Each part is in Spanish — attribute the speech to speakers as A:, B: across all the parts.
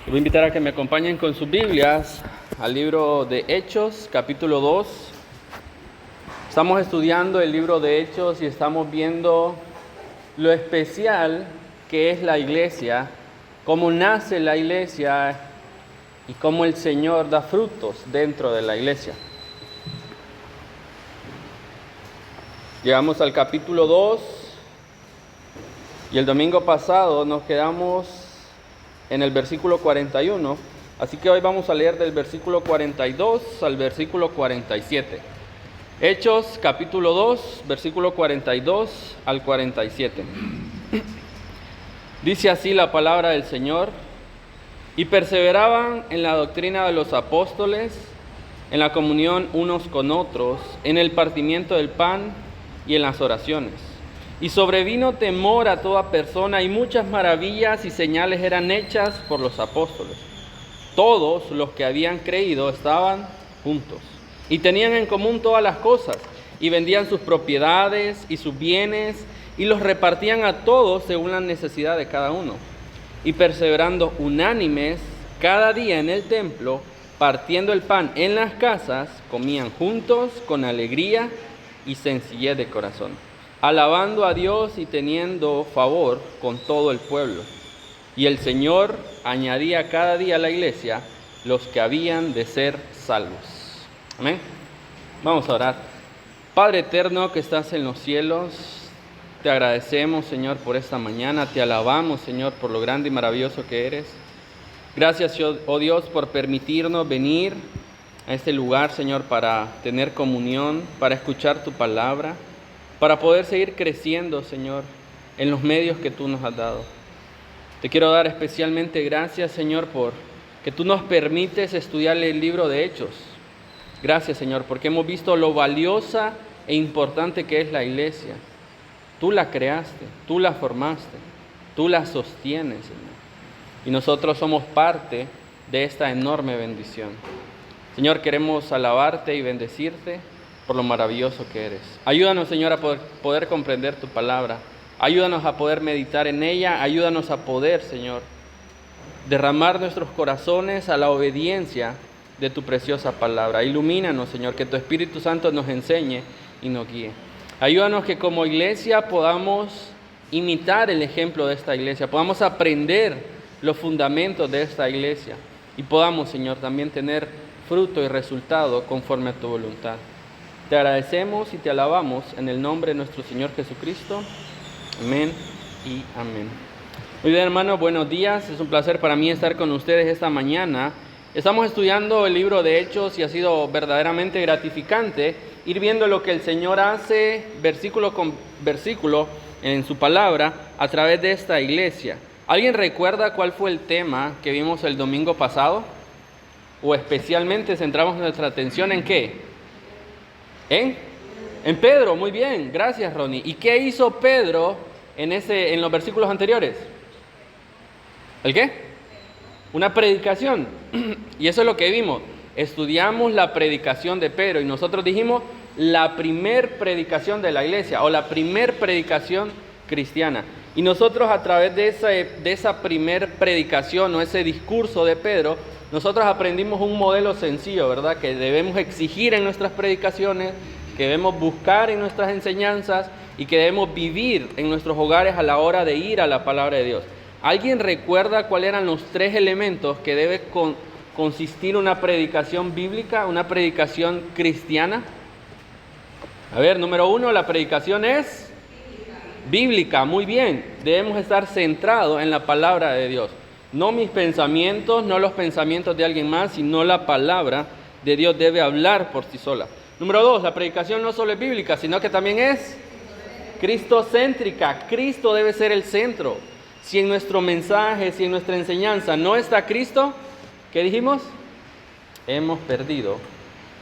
A: Voy a invitar a que me acompañen con sus Biblias al libro de Hechos, capítulo 2. Estamos estudiando el libro de Hechos y estamos viendo lo especial que es la iglesia, cómo nace la iglesia y cómo el Señor da frutos dentro de la iglesia. Llegamos al capítulo 2 y el domingo pasado nos quedamos en el versículo 41, así que hoy vamos a leer del versículo 42 al versículo 47. Hechos capítulo 2, versículo 42 al 47. Dice así la palabra del Señor: y perseveraban en la doctrina de los apóstoles, en la comunión unos con otros, en el partimiento del pan y en las oraciones. Y sobrevino temor a toda persona, y muchas maravillas y señales eran hechas por los apóstoles. Todos los que habían creído estaban juntos, y tenían en común todas las cosas, y vendían sus propiedades y sus bienes, y los repartían a todos según la necesidad de cada uno. Y perseverando unánimes cada día en el templo, partiendo el pan en las casas, comían juntos con alegría y sencillez de corazón, alabando a Dios y teniendo favor con todo el pueblo. Y el Señor añadía cada día a la iglesia los que habían de ser salvos. Amén. Vamos a orar. Padre eterno que estás en los cielos, te agradecemos, Señor, por esta mañana. Te alabamos, Señor, por lo grande y maravilloso que eres. Gracias, oh Dios, por permitirnos venir a este lugar, Señor, para tener comunión, para escuchar tu palabra, para poder seguir creciendo, Señor, en los medios que tú nos has dado. Te quiero dar especialmente gracias, Señor, por que tú nos permites estudiar el libro de Hechos. Gracias, Señor, porque hemos visto lo valiosa e importante que es la iglesia. Tú la creaste, tú la formaste, tú la sostienes, Señor. Y nosotros somos parte de esta enorme bendición. Señor, queremos alabarte y bendecirte por lo maravilloso que eres. Ayúdanos, Señor, a poder comprender tu palabra. Ayúdanos a poder meditar en ella. Ayúdanos a poder, Señor, derramar nuestros corazones a la obediencia de tu preciosa palabra. Ilumínanos, Señor, que tu Espíritu Santo nos enseñe y nos guíe. Ayúdanos que como iglesia podamos imitar el ejemplo de esta iglesia, podamos aprender los fundamentos de esta iglesia y podamos, Señor, también tener fruto y resultado conforme a tu voluntad. Te agradecemos y te alabamos en el nombre de nuestro Señor Jesucristo. Amén y amén. Muy bien, hermanos, buenos días. Es un placer para mí estar con ustedes esta mañana. Estamos estudiando el libro de Hechos y ha sido verdaderamente gratificante ir viendo lo que el Señor hace versículo con versículo en su palabra a través de esta iglesia. ¿Alguien recuerda cuál fue el tema que vimos el domingo pasado? O especialmente centramos nuestra atención ¿en qué? En Pedro. Muy bien, gracias, Ronnie. ¿Y qué hizo Pedro en los versículos anteriores? ¿El qué? Una predicación. Y eso es lo que vimos. Estudiamos la predicación de Pedro y nosotros dijimos la primer predicación de la iglesia o la primer predicación cristiana. Y nosotros a través de esa primer predicación o ese discurso de Pedro, nosotros aprendimos un modelo sencillo, ¿verdad? Que debemos exigir en nuestras predicaciones, que debemos buscar en nuestras enseñanzas y que debemos vivir en nuestros hogares a la hora de ir a la palabra de Dios. ¿Alguien recuerda cuáles eran los 3 elementos que debe consistir una predicación bíblica, una predicación cristiana? A ver, número 1, la predicación es bíblica. Muy bien, debemos estar centrados en la palabra de Dios. No mis pensamientos, no los pensamientos de alguien más, sino la palabra de Dios debe hablar por sí sola. Número 2, la predicación no solo es bíblica, sino que también es cristocéntrica. Cristo debe ser el centro. Si en nuestro mensaje, si en nuestra enseñanza no está Cristo, ¿qué dijimos? Hemos perdido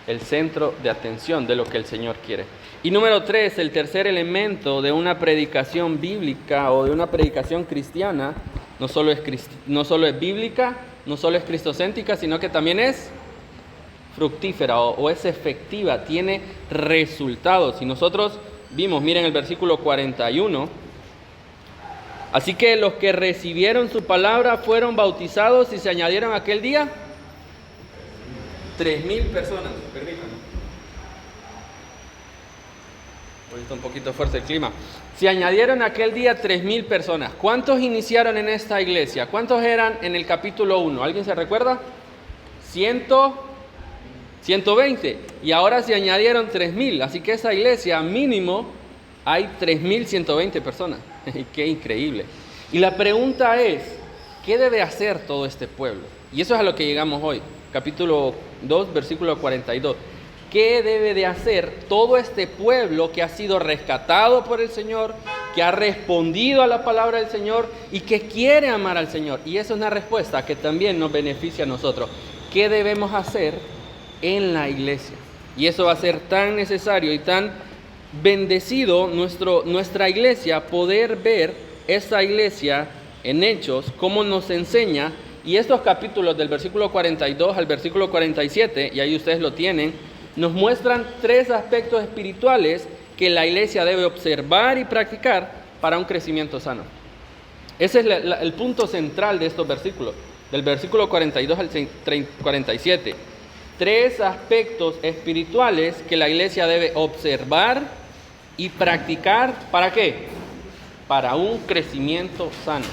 A: el centro de atención de lo que el Señor quiere. Y número 3, el tercer elemento de una predicación bíblica o de una predicación cristiana, no solo es bíblica, no solo es cristocéntrica, sino que también es fructífera o es efectiva, tiene resultados. Y nosotros vimos, miren el versículo 41, Así que los que recibieron su palabra fueron bautizados y se añadieron aquel día 3,000 personas. Permítanme. Hoy está un poquito fuerte el clima. Se añadieron aquel día 3,000 personas. ¿Cuántos iniciaron en esta iglesia? ¿Cuántos eran en el capítulo 1? ¿Alguien se recuerda? 120. Y ahora se añadieron 3,000. Así que esa iglesia mínimo hay 3,120 personas. ¡Qué increíble! Y la pregunta es, ¿qué debe hacer todo este pueblo? Y eso es a lo que llegamos hoy. Capítulo 2, versículo 42. ¿Qué debe de hacer todo este pueblo que ha sido rescatado por el Señor, que ha respondido a la palabra del Señor y que quiere amar al Señor? Y esa es una respuesta que también nos beneficia a nosotros. ¿Qué debemos hacer en la iglesia? Y eso va a ser tan necesario y tan bendecido nuestra iglesia, poder ver esta iglesia en Hechos, cómo nos enseña. Y estos capítulos del versículo 42 al versículo 47, y ahí ustedes lo tienen, nos muestran 3 aspectos espirituales que la iglesia debe observar y practicar para un crecimiento sano. Ese es el punto central de estos versículos, del versículo 42 al 47. 3 aspectos espirituales que la iglesia debe observar y practicar. ¿Para qué? Para un crecimiento sano.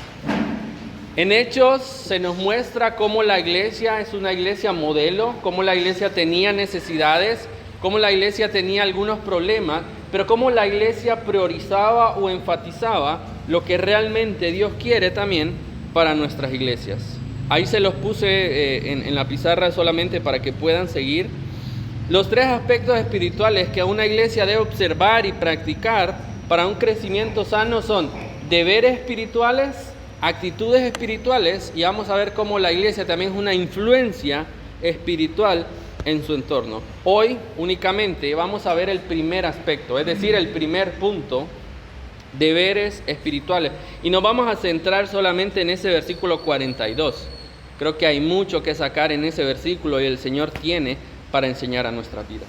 A: En Hechos se nos muestra cómo la iglesia es una iglesia modelo, cómo la iglesia tenía necesidades, cómo la iglesia tenía algunos problemas, pero cómo la iglesia priorizaba o enfatizaba lo que realmente Dios quiere también para nuestras iglesias. Ahí se los puse en la pizarra solamente para que puedan seguir. Los 3 aspectos espirituales que una iglesia debe observar y practicar para un crecimiento sano son deberes espirituales, actitudes espirituales, y vamos a ver cómo la iglesia también es una influencia espiritual en su entorno. Hoy únicamente vamos a ver el primer aspecto, es decir, el primer punto, deberes espirituales. Y nos vamos a centrar solamente en ese versículo 42. Creo que hay mucho que sacar en ese versículo y el Señor tiene para enseñar a nuestras vidas.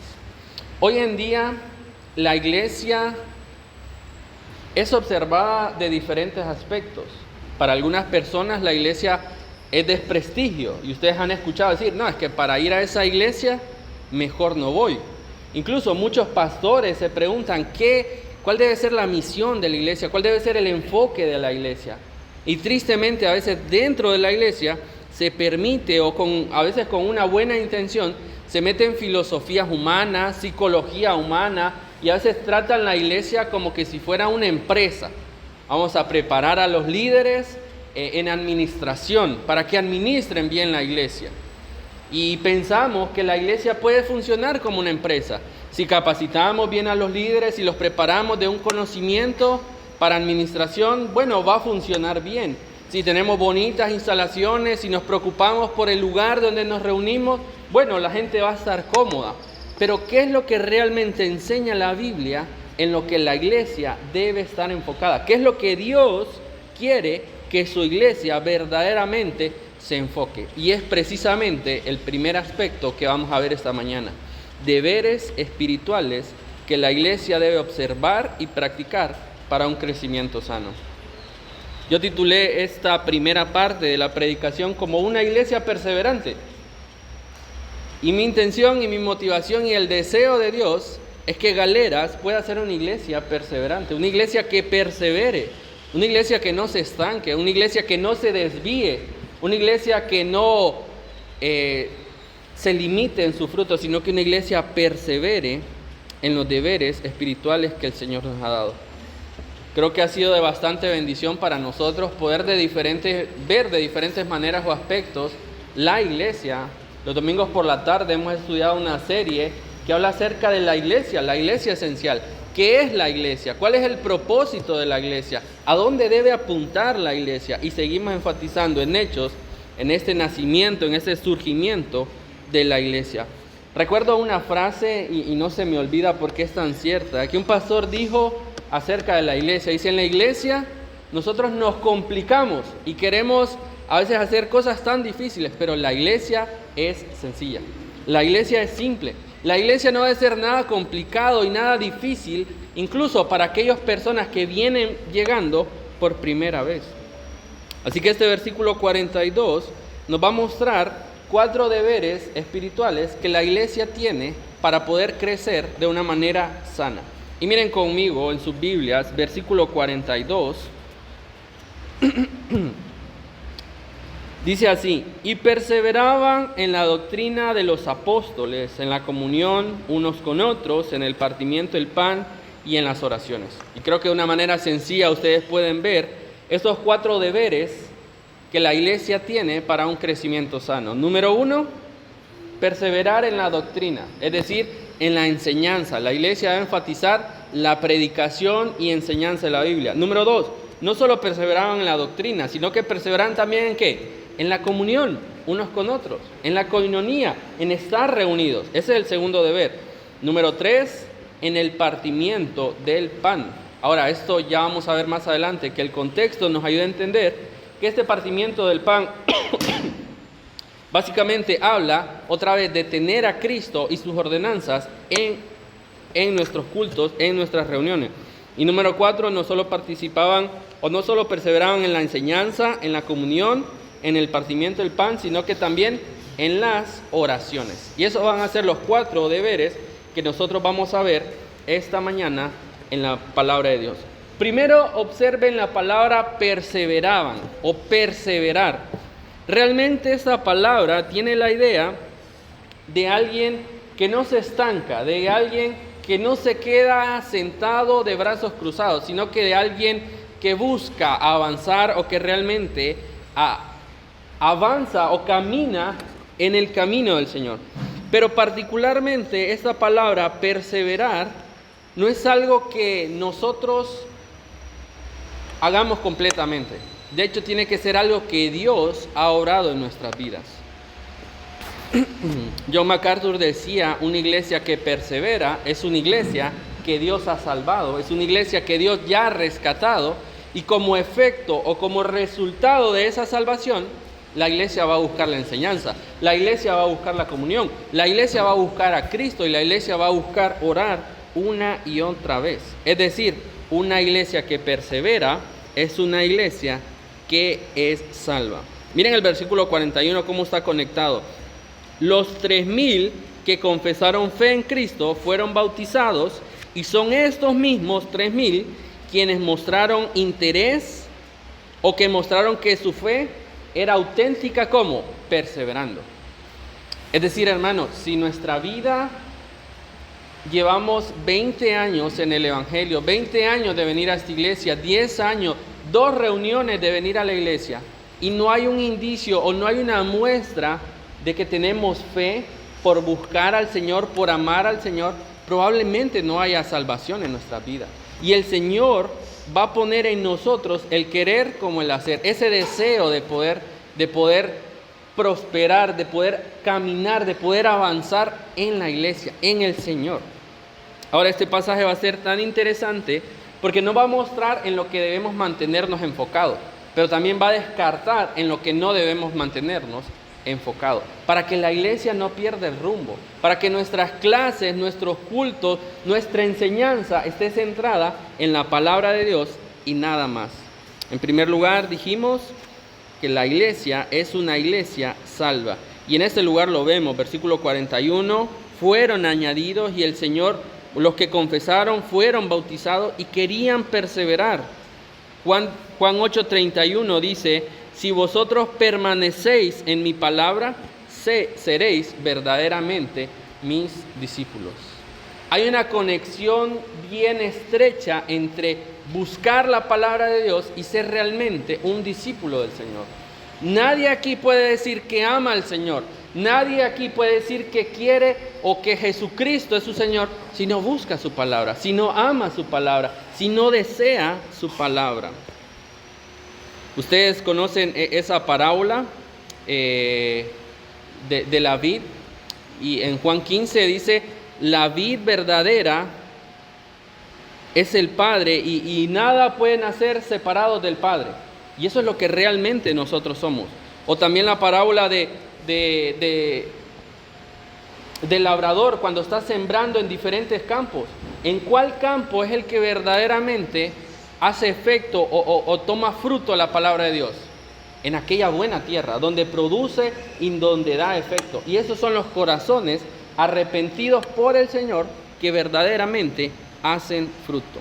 A: Hoy en día la iglesia es observada de diferentes aspectos. Para algunas personas la iglesia es desprestigio y ustedes han escuchado decir, no, es que para ir a esa iglesia mejor no voy. Incluso muchos pastores se preguntan cuál debe ser la misión de la iglesia, cuál debe ser el enfoque de la iglesia. Y tristemente a veces dentro de la iglesia se permite, a veces con una buena intención, se meten filosofías humanas, psicología humana, y a veces tratan la iglesia como que si fuera una empresa. Vamos a preparar a los líderes en administración para que administren bien la iglesia. Y pensamos que la iglesia puede funcionar como una empresa. Si capacitamos bien a los líderes y los preparamos de un conocimiento para administración, bueno, va a funcionar bien. Si tenemos bonitas instalaciones y nos preocupamos por el lugar donde nos reunimos, bueno, la gente va a estar cómoda. Pero ¿qué es lo que realmente enseña la Biblia en lo que la iglesia debe estar enfocada? ¿Qué es lo que Dios quiere que su iglesia verdaderamente se enfoque? Y es precisamente el primer aspecto que vamos a ver esta mañana. Deberes espirituales que la iglesia debe observar y practicar para un crecimiento sano. Yo titulé esta primera parte de la predicación como una iglesia perseverante. Y mi intención y mi motivación y el deseo de Dios es que Galeras pueda ser una iglesia perseverante, una iglesia que persevere, una iglesia que no se estanque, una iglesia que no se desvíe, una iglesia que no se limite en su fruto, sino que una iglesia persevere en los deberes espirituales que el Señor nos ha dado. Creo que ha sido de bastante bendición para nosotros poder ver de diferentes maneras o aspectos la iglesia. Los domingos por la tarde hemos estudiado una serie que habla acerca de la iglesia esencial. ¿Qué es la iglesia? ¿Cuál es el propósito de la iglesia? ¿A dónde debe apuntar la iglesia? Y seguimos enfatizando en Hechos, en este nacimiento, en este surgimiento de la iglesia. Recuerdo una frase, y no se me olvida porque es tan cierta, que un pastor dijo acerca de la iglesia. Dice, en la iglesia nosotros nos complicamos y queremos a veces hacer cosas tan difíciles, pero la iglesia es sencilla. La iglesia es simple. La iglesia no debe ser nada complicado y nada difícil, incluso para aquellas personas que vienen llegando, por primera vez. Así que este versículo 42 nos va a mostrar 4 deberes espirituales que la iglesia tiene para poder crecer de una manera sana. Y miren conmigo en sus Biblias, versículo 42. Dice así: y perseveraban en la doctrina de los apóstoles, en la comunión unos con otros, en el partimiento del pan y en las oraciones. Y creo que de una manera sencilla ustedes pueden ver estos 4 deberes que la iglesia tiene para un crecimiento sano. Número 1, perseverar en la doctrina, es decir, en la enseñanza. La iglesia debe enfatizar la predicación y enseñanza de la Biblia. Número 2, no solo perseveraban en la doctrina, sino que perseveraban también ¿en qué? En la comunión unos con otros, en la coinonía, en estar reunidos. Ese es el segundo deber. Número 3, en el partimiento del pan. Ahora, esto ya vamos a ver más adelante, que el contexto nos ayuda a entender que este partimiento del pan básicamente habla otra vez de tener a Cristo y sus ordenanzas en nuestros cultos, en nuestras reuniones. Y número 4, no solo participaban o no solo perseveraban en la enseñanza, en la comunión, en el partimiento del pan, sino que también en las oraciones. Y esos van a ser los 4 deberes que nosotros vamos a ver esta mañana en la palabra de Dios. Primero, observen la palabra perseveraban o perseverar. Realmente esta palabra tiene la idea de alguien que no se estanca, de alguien que no se queda sentado de brazos cruzados, sino que de alguien que busca avanzar o que realmente avanza o camina en el camino del Señor. Pero particularmente esta palabra perseverar no es algo que nosotros hagamos completamente. De hecho, tiene que ser algo que Dios ha obrado en nuestras vidas. John MacArthur decía, una iglesia que persevera es una iglesia que Dios ha salvado, es una iglesia que Dios ya ha rescatado, y como efecto o como resultado de esa salvación, la iglesia va a buscar la enseñanza, la iglesia va a buscar la comunión, la iglesia va a buscar a Cristo y la iglesia va a buscar orar una y otra vez. Es decir, una iglesia que persevera es una iglesia que es salva. Miren el versículo 41 cómo está conectado. Los 3,000 que confesaron fe en Cristo fueron bautizados, y son estos mismos 3,000 quienes mostraron interés o que mostraron que su fe era auténtica. ¿Cómo? Perseverando. Es decir, hermanos, si nuestra vida llevamos 20 años en el Evangelio, 20 años de venir a esta iglesia, 10 años, 2 reuniones de venir a la iglesia, y no hay un indicio o no hay una muestra de que tenemos fe por buscar al Señor, por amar al Señor, probablemente no haya salvación en nuestra vida. Y el Señor va a poner en nosotros el querer como el hacer, ese deseo de poder prosperar, de poder caminar, de poder avanzar en la iglesia, en el Señor. Ahora, este pasaje va a ser tan interesante porque nos va a mostrar en lo que debemos mantenernos enfocados, pero también va a descartar en lo que no debemos mantenernos enfocados, para que la iglesia no pierda el rumbo, para que nuestras clases, nuestros cultos, nuestra enseñanza esté centrada en la palabra de Dios y nada más. En primer lugar, dijimos que la iglesia es una iglesia salva, y en este lugar lo vemos, versículo 41, fueron añadidos y el Señor, los que confesaron fueron bautizados y querían perseverar. Juan 8:31 dice: si vosotros permanecéis en mi palabra, seréis verdaderamente mis discípulos. Hay una conexión bien estrecha entre buscar la palabra de Dios y ser realmente un discípulo del Señor. Nadie aquí puede decir que ama al Señor. Nadie aquí puede decir que quiere o que Jesucristo es su Señor si no busca su palabra, si no ama su palabra, si no desea su palabra. Ustedes conocen esa parábola de la vid, y en Juan 15 dice: la vid verdadera es el Padre y nada pueden hacer separados del Padre. Y eso es lo que realmente nosotros somos. O también la parábola del labrador cuando está sembrando en diferentes campos. ¿En cuál campo es el que verdaderamente hace efecto o toma fruto la palabra de Dios? En aquella buena tierra, donde produce y donde da efecto. Y esos son los corazones arrepentidos por el Señor que verdaderamente hacen fruto.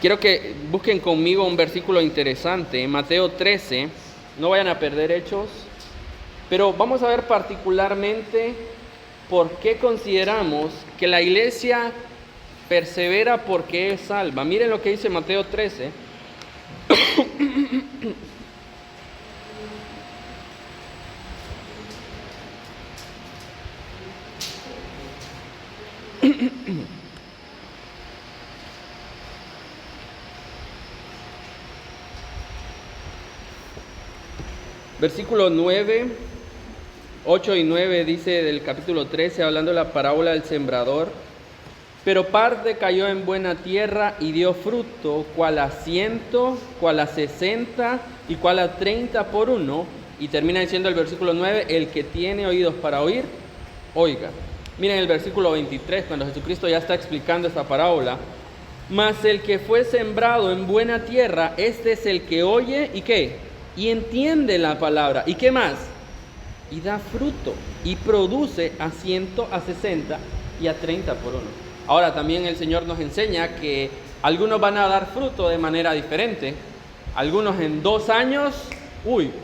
A: Quiero que busquen conmigo un versículo interesante, en Mateo 13, no vayan a perder Hechos, pero vamos a ver particularmente por qué consideramos que la iglesia persevera porque es salva. Miren lo que dice Mateo 13. Versículo 9, 8 y 9 dice del capítulo 13, hablando de la parábola del sembrador. Pero parte cayó en buena tierra y dio fruto, cual a 100, cual a 60 y cual a 30 por uno. Y termina diciendo el versículo 9, el que tiene oídos para oír, oiga. Miren el versículo 23, cuando Jesucristo ya está explicando esta parábola. Mas el que fue sembrado en buena tierra, este es el que oye, ¿y qué? Y entiende la palabra. ¿Y qué más? Y da fruto, y produce a 100, a 60 y a 30 por uno. Ahora también el Señor nos enseña que algunos van a dar fruto de manera diferente. Algunos en 2 años,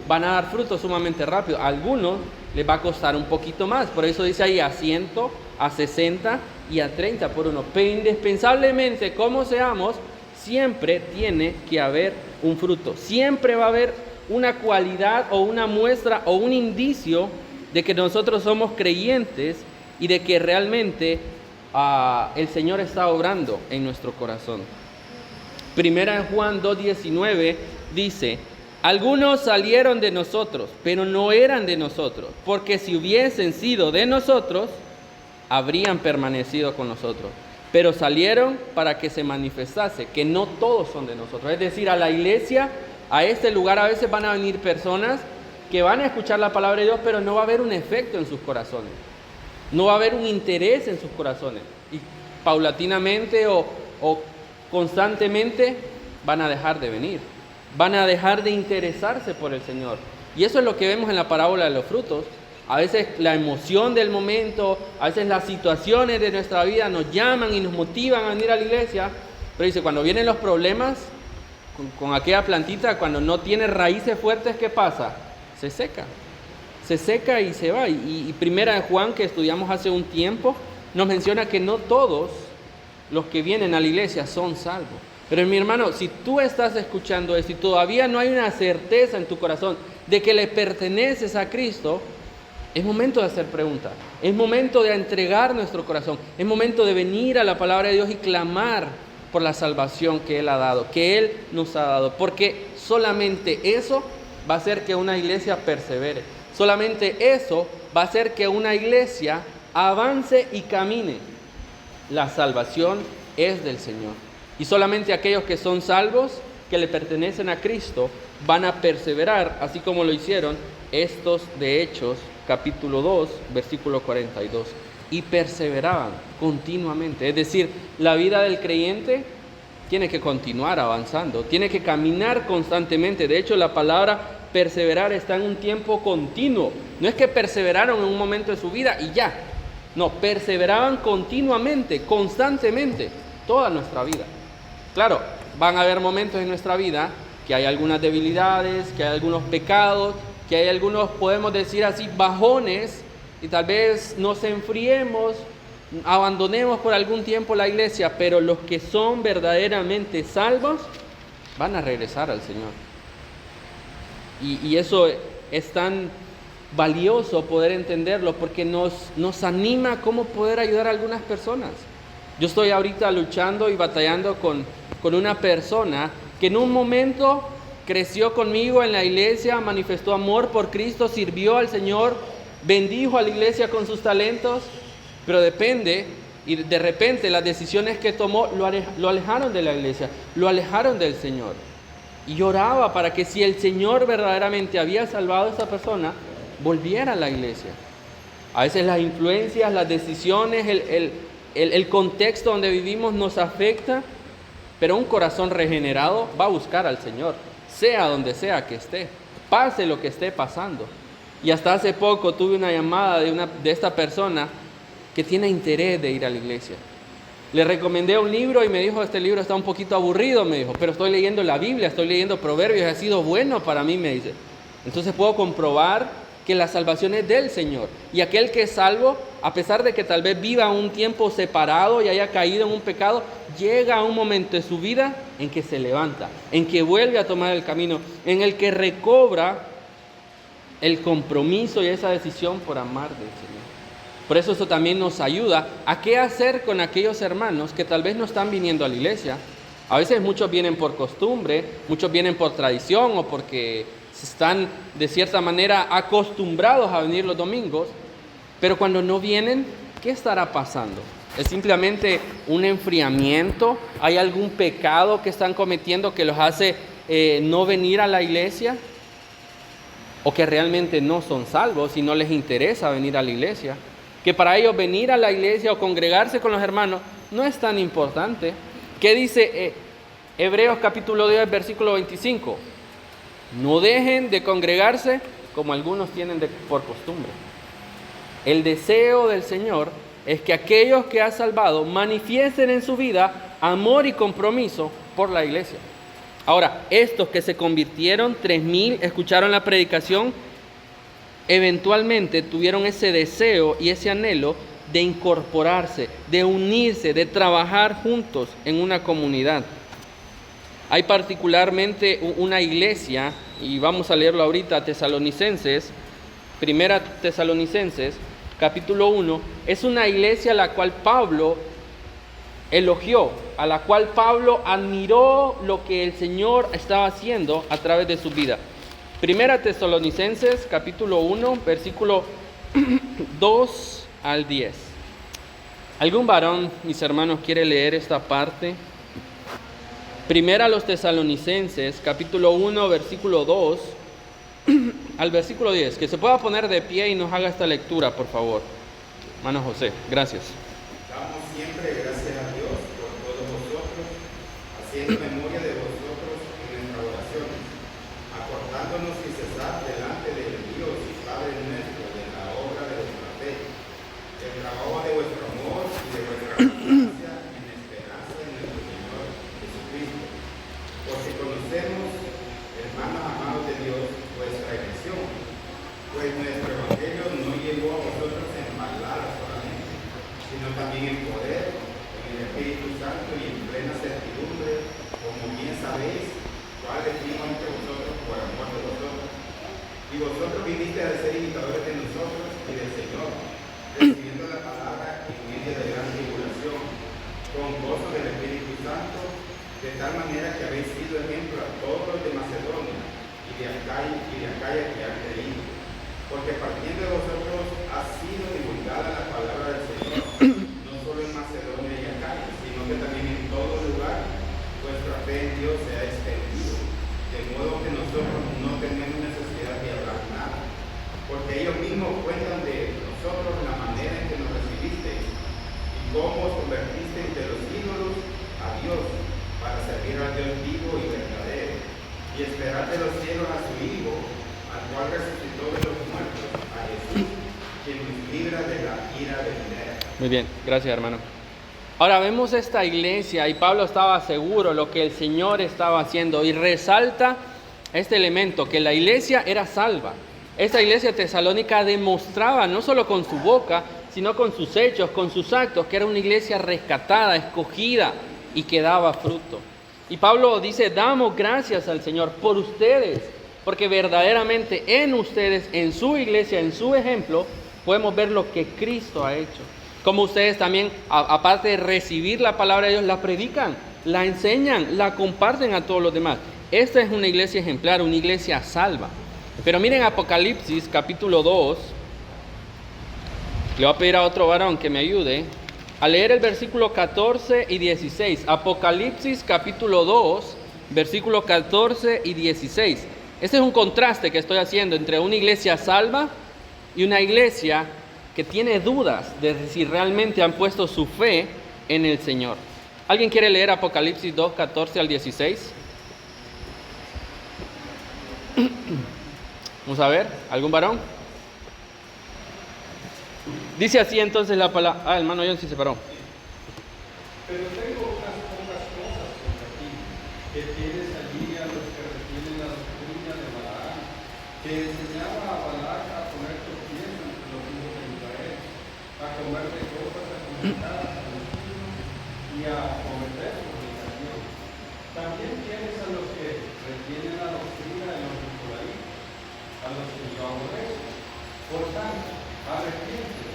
A: van a dar fruto sumamente rápido. A algunos les va a costar un poquito más. Por eso dice ahí a 100, a 60 y a 30 por uno. Pero indispensablemente, como seamos, siempre tiene que haber un fruto. Siempre va a haber una cualidad o una muestra o un indicio de que nosotros somos creyentes y de que realmente el Señor está obrando en nuestro corazón. Primera en Juan 2:19 dice: algunos salieron de nosotros, pero no eran de nosotros, porque si hubiesen sido de nosotros, habrían permanecido con nosotros. Pero salieron para que se manifestase que no todos son de nosotros. Es decir, a la iglesia, a este lugar a veces van a venir personas que van a escuchar la palabra de Dios, pero no va a haber un efecto en sus corazones. No va a haber un interés en sus corazones. Y paulatinamente o constantemente van a dejar de venir. Van a dejar de interesarse por el Señor. Y eso es lo que vemos en la parábola de los frutos. A veces la emoción del momento, a veces las situaciones de nuestra vida nos llaman y nos motivan a venir a la iglesia. Pero dice, cuando vienen los problemas, con aquella plantita, cuando no tiene raíces fuertes, ¿qué pasa? Se seca. Se seca y se va. Y primera de Juan, que estudiamos hace un tiempo, nos menciona que no todos los que vienen a la iglesia son salvos. Pero mi hermano, si tú estás escuchando esto y todavía no hay una certeza en tu corazón de que le perteneces a Cristo, es momento de hacer preguntas. Es momento de entregar nuestro corazón. Es momento de venir a la palabra de Dios y clamar por la salvación que Él ha dado, que Él nos ha dado. Porque solamente eso va a hacer que una iglesia persevere. Solamente eso va a hacer que una iglesia avance y camine. La salvación es del Señor. Y solamente aquellos que son salvos, que le pertenecen a Cristo, van a perseverar, así como lo hicieron estos de Hechos, capítulo 2, versículo 42. Y perseveraban continuamente. Es decir, la vida del creyente tiene que continuar avanzando, tiene que caminar constantemente. De hecho, la palabra perseverar está en un tiempo continuo. No es que perseveraron en un momento de su vida y ya. No, perseveraban continuamente, constantemente, toda nuestra vida. Claro, van a haber momentos en nuestra vida que hay algunas debilidades, que hay algunos pecados, que hay algunos, podemos decir así, bajones, y tal vez nos enfriemos, abandonemos por algún tiempo la iglesia, pero los que son verdaderamente salvos van a regresar al Señor. Y eso es tan valioso poder entenderlo, porque nos anima cómo poder ayudar a algunas personas. Yo estoy ahorita luchando y batallando con una persona que en un momento creció conmigo en la iglesia, manifestó amor por Cristo, sirvió al Señor, bendijo a la iglesia con sus talentos, pero de repente las decisiones que tomó lo alejaron de la iglesia, lo alejaron del Señor. Y lloraba para que si el Señor verdaderamente había salvado a esa persona, volviera a la iglesia. A veces las influencias, las decisiones, el contexto donde vivimos nos afecta Pero un corazón regenerado va a buscar al Señor, sea donde sea que esté, pase lo que esté pasando. Y hasta hace poco tuve una llamada de esta persona que tiene interés de ir a la iglesia. Le recomendé un libro y me dijo, este libro está un poquito aburrido, me dijo, pero estoy leyendo la Biblia, estoy leyendo Proverbios, y ha sido bueno para mí, me dice. Entonces puedo comprobar que la salvación es del Señor. Y aquel que es salvo, a pesar de que tal vez viva un tiempo separado y haya caído en un pecado, llega a un momento de su vida en que se levanta, en que vuelve a tomar el camino, en el que recobra el compromiso y esa decisión por amar del Señor. Por eso también nos ayuda a qué hacer con aquellos hermanos que tal vez no están viniendo a la iglesia. A veces muchos vienen por costumbre, muchos vienen por tradición o porque están de cierta manera acostumbrados a venir los domingos, pero cuando no vienen, ¿qué estará pasando? ¿Es simplemente un enfriamiento? ¿Hay algún pecado que están cometiendo que los hace no venir a la iglesia? ¿O que realmente no son salvos y no les interesa venir a la iglesia? Que para ellos venir a la iglesia o congregarse con los hermanos no es tan importante. ¿Qué dice Hebreos capítulo 10, versículo 25? No dejen de congregarse como algunos tienen por costumbre. El deseo del Señor es que aquellos que ha salvado manifiesten en su vida amor y compromiso por la iglesia. Ahora, estos que se convirtieron, 3,000, escucharon la predicación, eventualmente tuvieron ese deseo y ese anhelo de incorporarse, de unirse, de trabajar juntos en una comunidad. Hay particularmente una iglesia, y vamos a leerlo ahorita, Tesalonicenses, Primera Tesalonicenses, capítulo 1, es una iglesia a la cual Pablo elogió, a la cual Pablo admiró lo que el Señor estaba haciendo a través de su vida. Primera Tesalonicenses, capítulo 1, versículo 2 al 10. ¿Algún varón, mis hermanos, quiere leer esta parte? Primera a los Tesalonicenses, capítulo 1, versículo 2 al versículo 10. Que se pueda poner de pie y nos haga esta lectura, por favor. Hermano José, gracias.
B: Damos siempre gracias a Dios por todos vosotros, haciendo memoria de vosotros en nuestras oraciones, acordándonos sin cesar delante del Dios y Padre nuestro de la obra de vuestra fe, del trabajo de vuestro amor y de vuestra constancia en esperanza en nuestro Señor Jesucristo. Porque conocemos, hermanos amados de Dios, vuestra elección, pues nuestro Evangelio no llegó a vosotros en palabras solamente, sino también en poder, en el Espíritu Santo y en plena certidumbre, como bien sabéis, cuál decimos entre vosotros por amor de vosotros. Y vosotros vinisteis a ser imitadores de nosotros y del Señor, recibiendo la palabra en medio de gran tribulación, con gozo del Espíritu Santo, de tal manera que habéis sido ejemplo a todos los de Macedonia y de Acaya que han creído. Porque partiendo de vosotros ha sido divulgada la palabra del Señor, no solo en Macedonia y Acaya, sino que también en todo lugar vuestra fe en Dios se ha extendido, de modo que nosotros no tenemos necesidad de hablar nada, porque ellos mismos cuentan de nosotros la manera en que nos recibisteis y cómo os convertisteis de los ídolos a Dios, para servir al Dios vivo y verdadero, y esperar de los cielos a su Hijo, al cual resucitó de los muertos, a Jesús, quien nos libra de la ira venidera.
A: Muy bien, gracias, hermano. Ahora vemos esta iglesia y Pablo estaba seguro lo que el Señor estaba haciendo y resalta este elemento, que la iglesia era salva. Esta iglesia tesalónica demostraba no solo con su boca, sino con sus hechos, con sus actos, que era una iglesia rescatada, escogida y que daba fruto. Y Pablo dice, damos gracias al Señor por ustedes, porque verdaderamente en ustedes, en su iglesia, en su ejemplo, podemos ver lo que Cristo ha hecho. Como ustedes también, aparte de recibir la palabra de Dios, la predican, la enseñan, la comparten a todos los demás. Esta es una iglesia ejemplar, una iglesia salva. Pero miren Apocalipsis capítulo 2. Le voy a pedir a otro varón que me ayude a leer el versículo 14 y 16. Apocalipsis capítulo 2, versículo 14 y 16. Este es un contraste que estoy haciendo entre una iglesia salva y una iglesia que tiene dudas de si realmente han puesto su fe en el Señor. ¿Alguien quiere leer Apocalipsis 2, 14 al 16? Vamos a ver, ¿algún varón? Dice así entonces la palabra. Ah, hermano John sí se paró.
C: Pero tengo unas pocas cosas contra ti, que tienes allí a los que retienen la doctrina de Balaam, que enseñaba a Balac a poner tropiezos entre los hijos de Israel, a comer de cosas sacrificadas a los ídolos y a cometer fornicación. También tienes a los que retienen la doctrina de los nicolaítas, a los que yo aborrezco. Por tanto, arrepiéntete,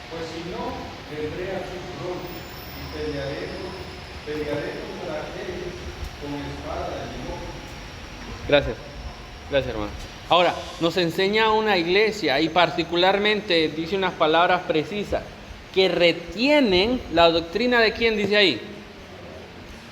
C: pues si no, vendré a tu trono y pelearé contra aquellos con espada de mi boca.
A: Gracias, gracias hermano. Ahora, nos enseña una iglesia y particularmente dice unas palabras precisas que retienen la doctrina de quién dice ahí.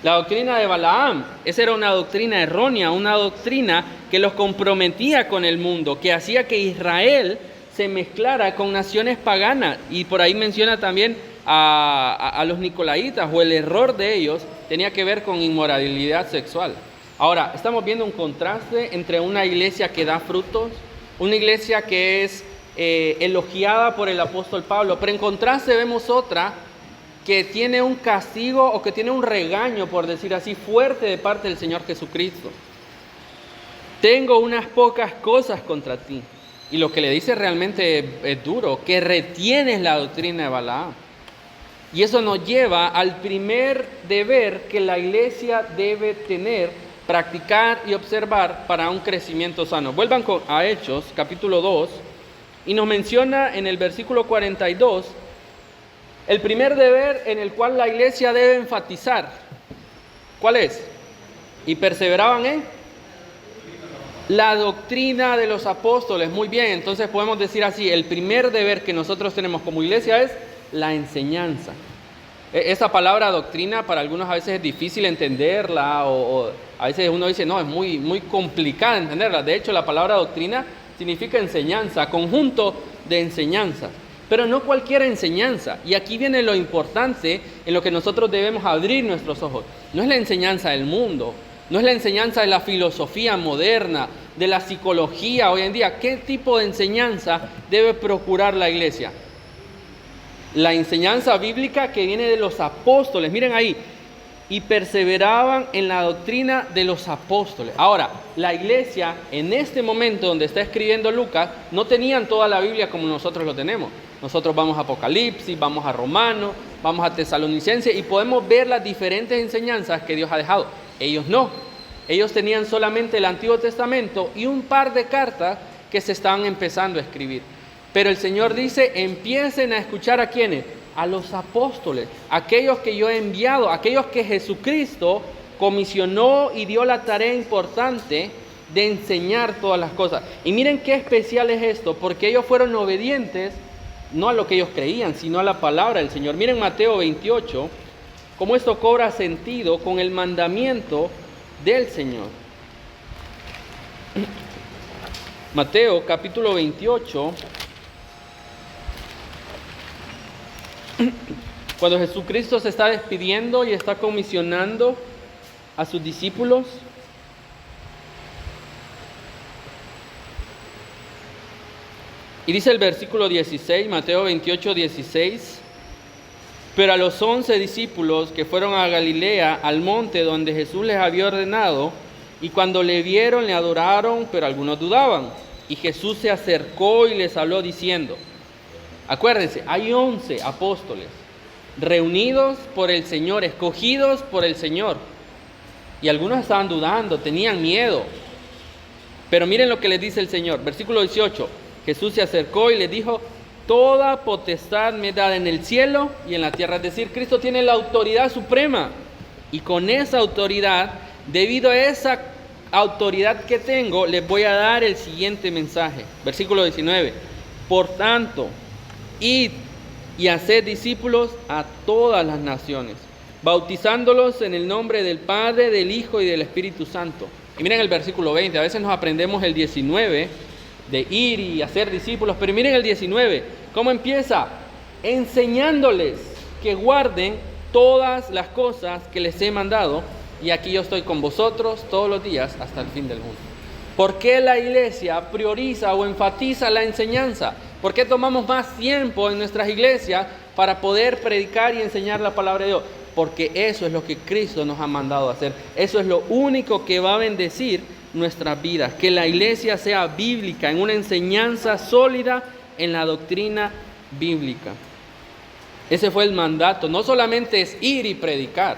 A: La doctrina de Balaam. Esa era una doctrina errónea, una doctrina que los comprometía con el mundo, que hacía que Israel se mezclara con naciones paganas. Y por ahí menciona también a los nicolaítas, o el error de ellos tenía que ver con inmoralidad sexual. Ahora, estamos viendo un contraste entre una iglesia que da frutos, una iglesia que es elogiada por el apóstol Pablo, pero en contraste vemos otra que tiene un castigo o que tiene un regaño, por decir así, fuerte de parte del Señor Jesucristo. Tengo unas pocas cosas contra ti. Y lo que le dice realmente es duro, que retienes la doctrina de Balaam. Y eso nos lleva al primer deber que la iglesia debe tener, practicar y observar para un crecimiento sano. Vuelvan a Hechos, capítulo 2, y nos menciona en el versículo 42 el primer deber en el cual la iglesia debe enfatizar. ¿Cuál es? Y perseveraban en la doctrina de los apóstoles. Muy bien, entonces podemos decir así, el primer deber que nosotros tenemos como iglesia es la enseñanza. Esa palabra doctrina para algunos a veces es difícil entenderla o a veces uno dice, no, es muy complicada entenderla. De hecho, la palabra doctrina significa enseñanza, conjunto de enseñanzas. Pero no cualquier enseñanza. Y aquí viene lo importante en lo que nosotros debemos abrir nuestros ojos. No es la enseñanza del mundo, no es la enseñanza de la filosofía moderna, de la psicología hoy en día. ¿Qué tipo de enseñanza debe procurar la iglesia? La enseñanza bíblica que viene de los apóstoles. Miren ahí, y perseveraban en la doctrina de los apóstoles. Ahora, la iglesia en este momento donde está escribiendo Lucas, no tenían toda la Biblia como nosotros lo tenemos. Nosotros vamos a Apocalipsis, vamos a Romanos, vamos a Tesalonicenses y podemos ver las diferentes enseñanzas que Dios ha dejado. Ellos no. Ellos tenían solamente el Antiguo Testamento y un par de cartas que se estaban empezando a escribir. Pero el Señor dice, empiecen a escuchar ¿a quiénes? A los apóstoles, aquellos que yo he enviado, aquellos que Jesucristo comisionó y dio la tarea importante de enseñar todas las cosas. Y miren qué especial es esto, porque ellos fueron obedientes, no a lo que ellos creían, sino a la palabra del Señor. Miren Mateo 28, cómo esto cobra sentido con el mandamiento del Señor. Mateo capítulo 28, cuando Jesucristo se está despidiendo y está comisionando a sus discípulos, y dice el versículo 16, Mateo 28, 16, pero a los 11 discípulos que fueron a Galilea, al monte donde Jesús les había ordenado, y cuando le vieron, le adoraron, pero algunos dudaban. Y Jesús se acercó y les habló diciendo, acuérdense, hay 11 apóstoles reunidos por el Señor, escogidos por el Señor. Y algunos estaban dudando, tenían miedo. Pero miren lo que les dice el Señor, versículo 18. Jesús se acercó y les dijo, toda potestad me es dada en el cielo y en la tierra. Es decir, Cristo tiene la autoridad suprema. Y con esa autoridad, debido a esa autoridad que tengo, les voy a dar el siguiente mensaje. Versículo 19. Por tanto, id y haced discípulos a todas las naciones, bautizándolos en el nombre del Padre, del Hijo y del Espíritu Santo. Y miren el versículo 20, a veces nos aprendemos el 19, de ir y hacer discípulos, pero miren el 19, ¿cómo empieza? Enseñándoles que guarden todas las cosas que les he mandado, y aquí yo estoy con vosotros todos los días hasta el fin del mundo. ¿Por qué la iglesia prioriza o enfatiza la enseñanza? ¿Por qué tomamos más tiempo en nuestras iglesias para poder predicar y enseñar la palabra de Dios? Porque eso es lo que Cristo nos ha mandado a hacer. Eso es lo único que va a bendecir nuestras vidas. Que la iglesia sea bíblica, en una enseñanza sólida en la doctrina bíblica. Ese fue el mandato. No solamente es ir y predicar,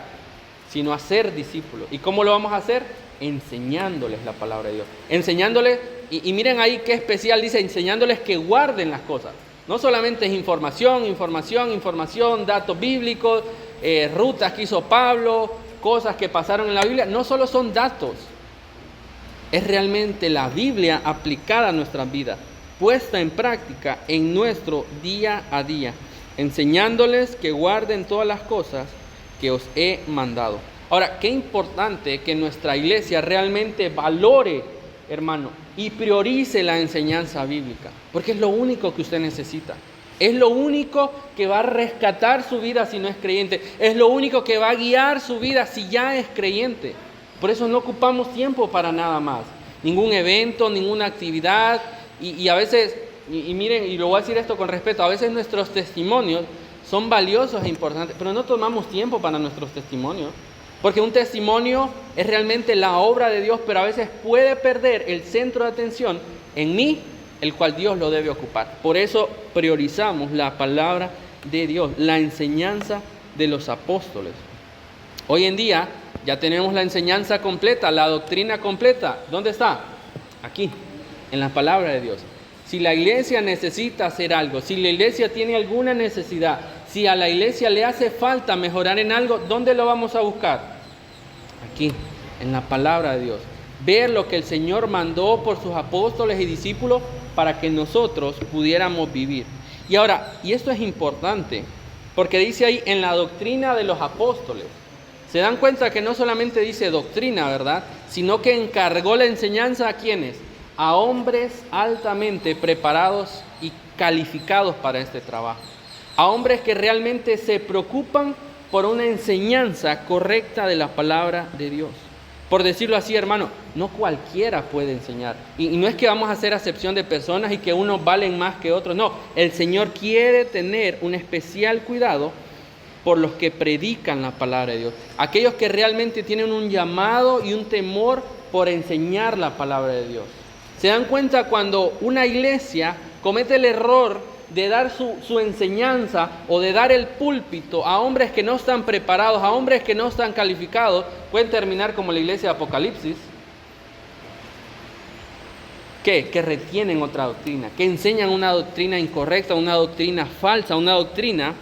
A: sino hacer discípulos. ¿Y cómo lo vamos a hacer? Enseñándoles la palabra de Dios. Enseñándoles, y miren ahí qué especial dice, enseñándoles que guarden las cosas. No solamente es información, datos bíblicos, rutas que hizo Pablo, cosas que pasaron en la Biblia. No solo son datos, es realmente la Biblia aplicada a nuestras vidas, puesta en práctica en nuestro día a día, enseñándoles que guarden todas las cosas que os he mandado. Ahora, qué importante que nuestra iglesia realmente valore, hermano, y priorice la enseñanza bíblica, porque es lo único que usted necesita. Es lo único que va a rescatar su vida si no es creyente. Es lo único que va a guiar su vida si ya es creyente. Por eso no ocupamos tiempo para nada más. Ningún evento, ninguna actividad. Y a veces, y miren, y lo voy a decir esto con respeto, a veces nuestros testimonios son valiosos e importantes, pero no tomamos tiempo para nuestros testimonios. Porque un testimonio es realmente la obra de Dios, pero a veces puede perder el centro de atención en mí, el cual Dios lo debe ocupar. Por eso priorizamos la palabra de Dios, la enseñanza de los apóstoles. Hoy en día ya tenemos la enseñanza completa, la doctrina completa. ¿Dónde está? Aquí, en la palabra de Dios. Si la iglesia necesita hacer algo, si la iglesia tiene alguna necesidad, si a la iglesia le hace falta mejorar en algo, ¿dónde lo vamos a buscar? Aquí, en la palabra de Dios. Ver lo que el Señor mandó por sus apóstoles y discípulos para que nosotros pudiéramos vivir. Y ahora, y esto es importante, porque dice ahí en la doctrina de los apóstoles. Se dan cuenta que no solamente dice doctrina, ¿verdad? Sino que encargó la enseñanza a ¿quiénes? A hombres altamente preparados y calificados para este trabajo. A hombres que realmente se preocupan por una enseñanza correcta de la palabra de Dios. Por decirlo así, hermano, no cualquiera puede enseñar. Y no es que vamos a hacer acepción de personas y que unos valen más que otros. No, el Señor quiere tener un especial cuidado por los que predican la palabra de Dios. Aquellos que realmente tienen un llamado y un temor por enseñar la palabra de Dios. Se dan cuenta cuando una iglesia comete el error de dar su enseñanza o de dar el púlpito a hombres que no están preparados, a hombres que no están calificados, pueden terminar como la iglesia de Apocalipsis. ¿Qué? Que retienen otra doctrina, que enseñan una doctrina incorrecta, una doctrina falsa, una doctrina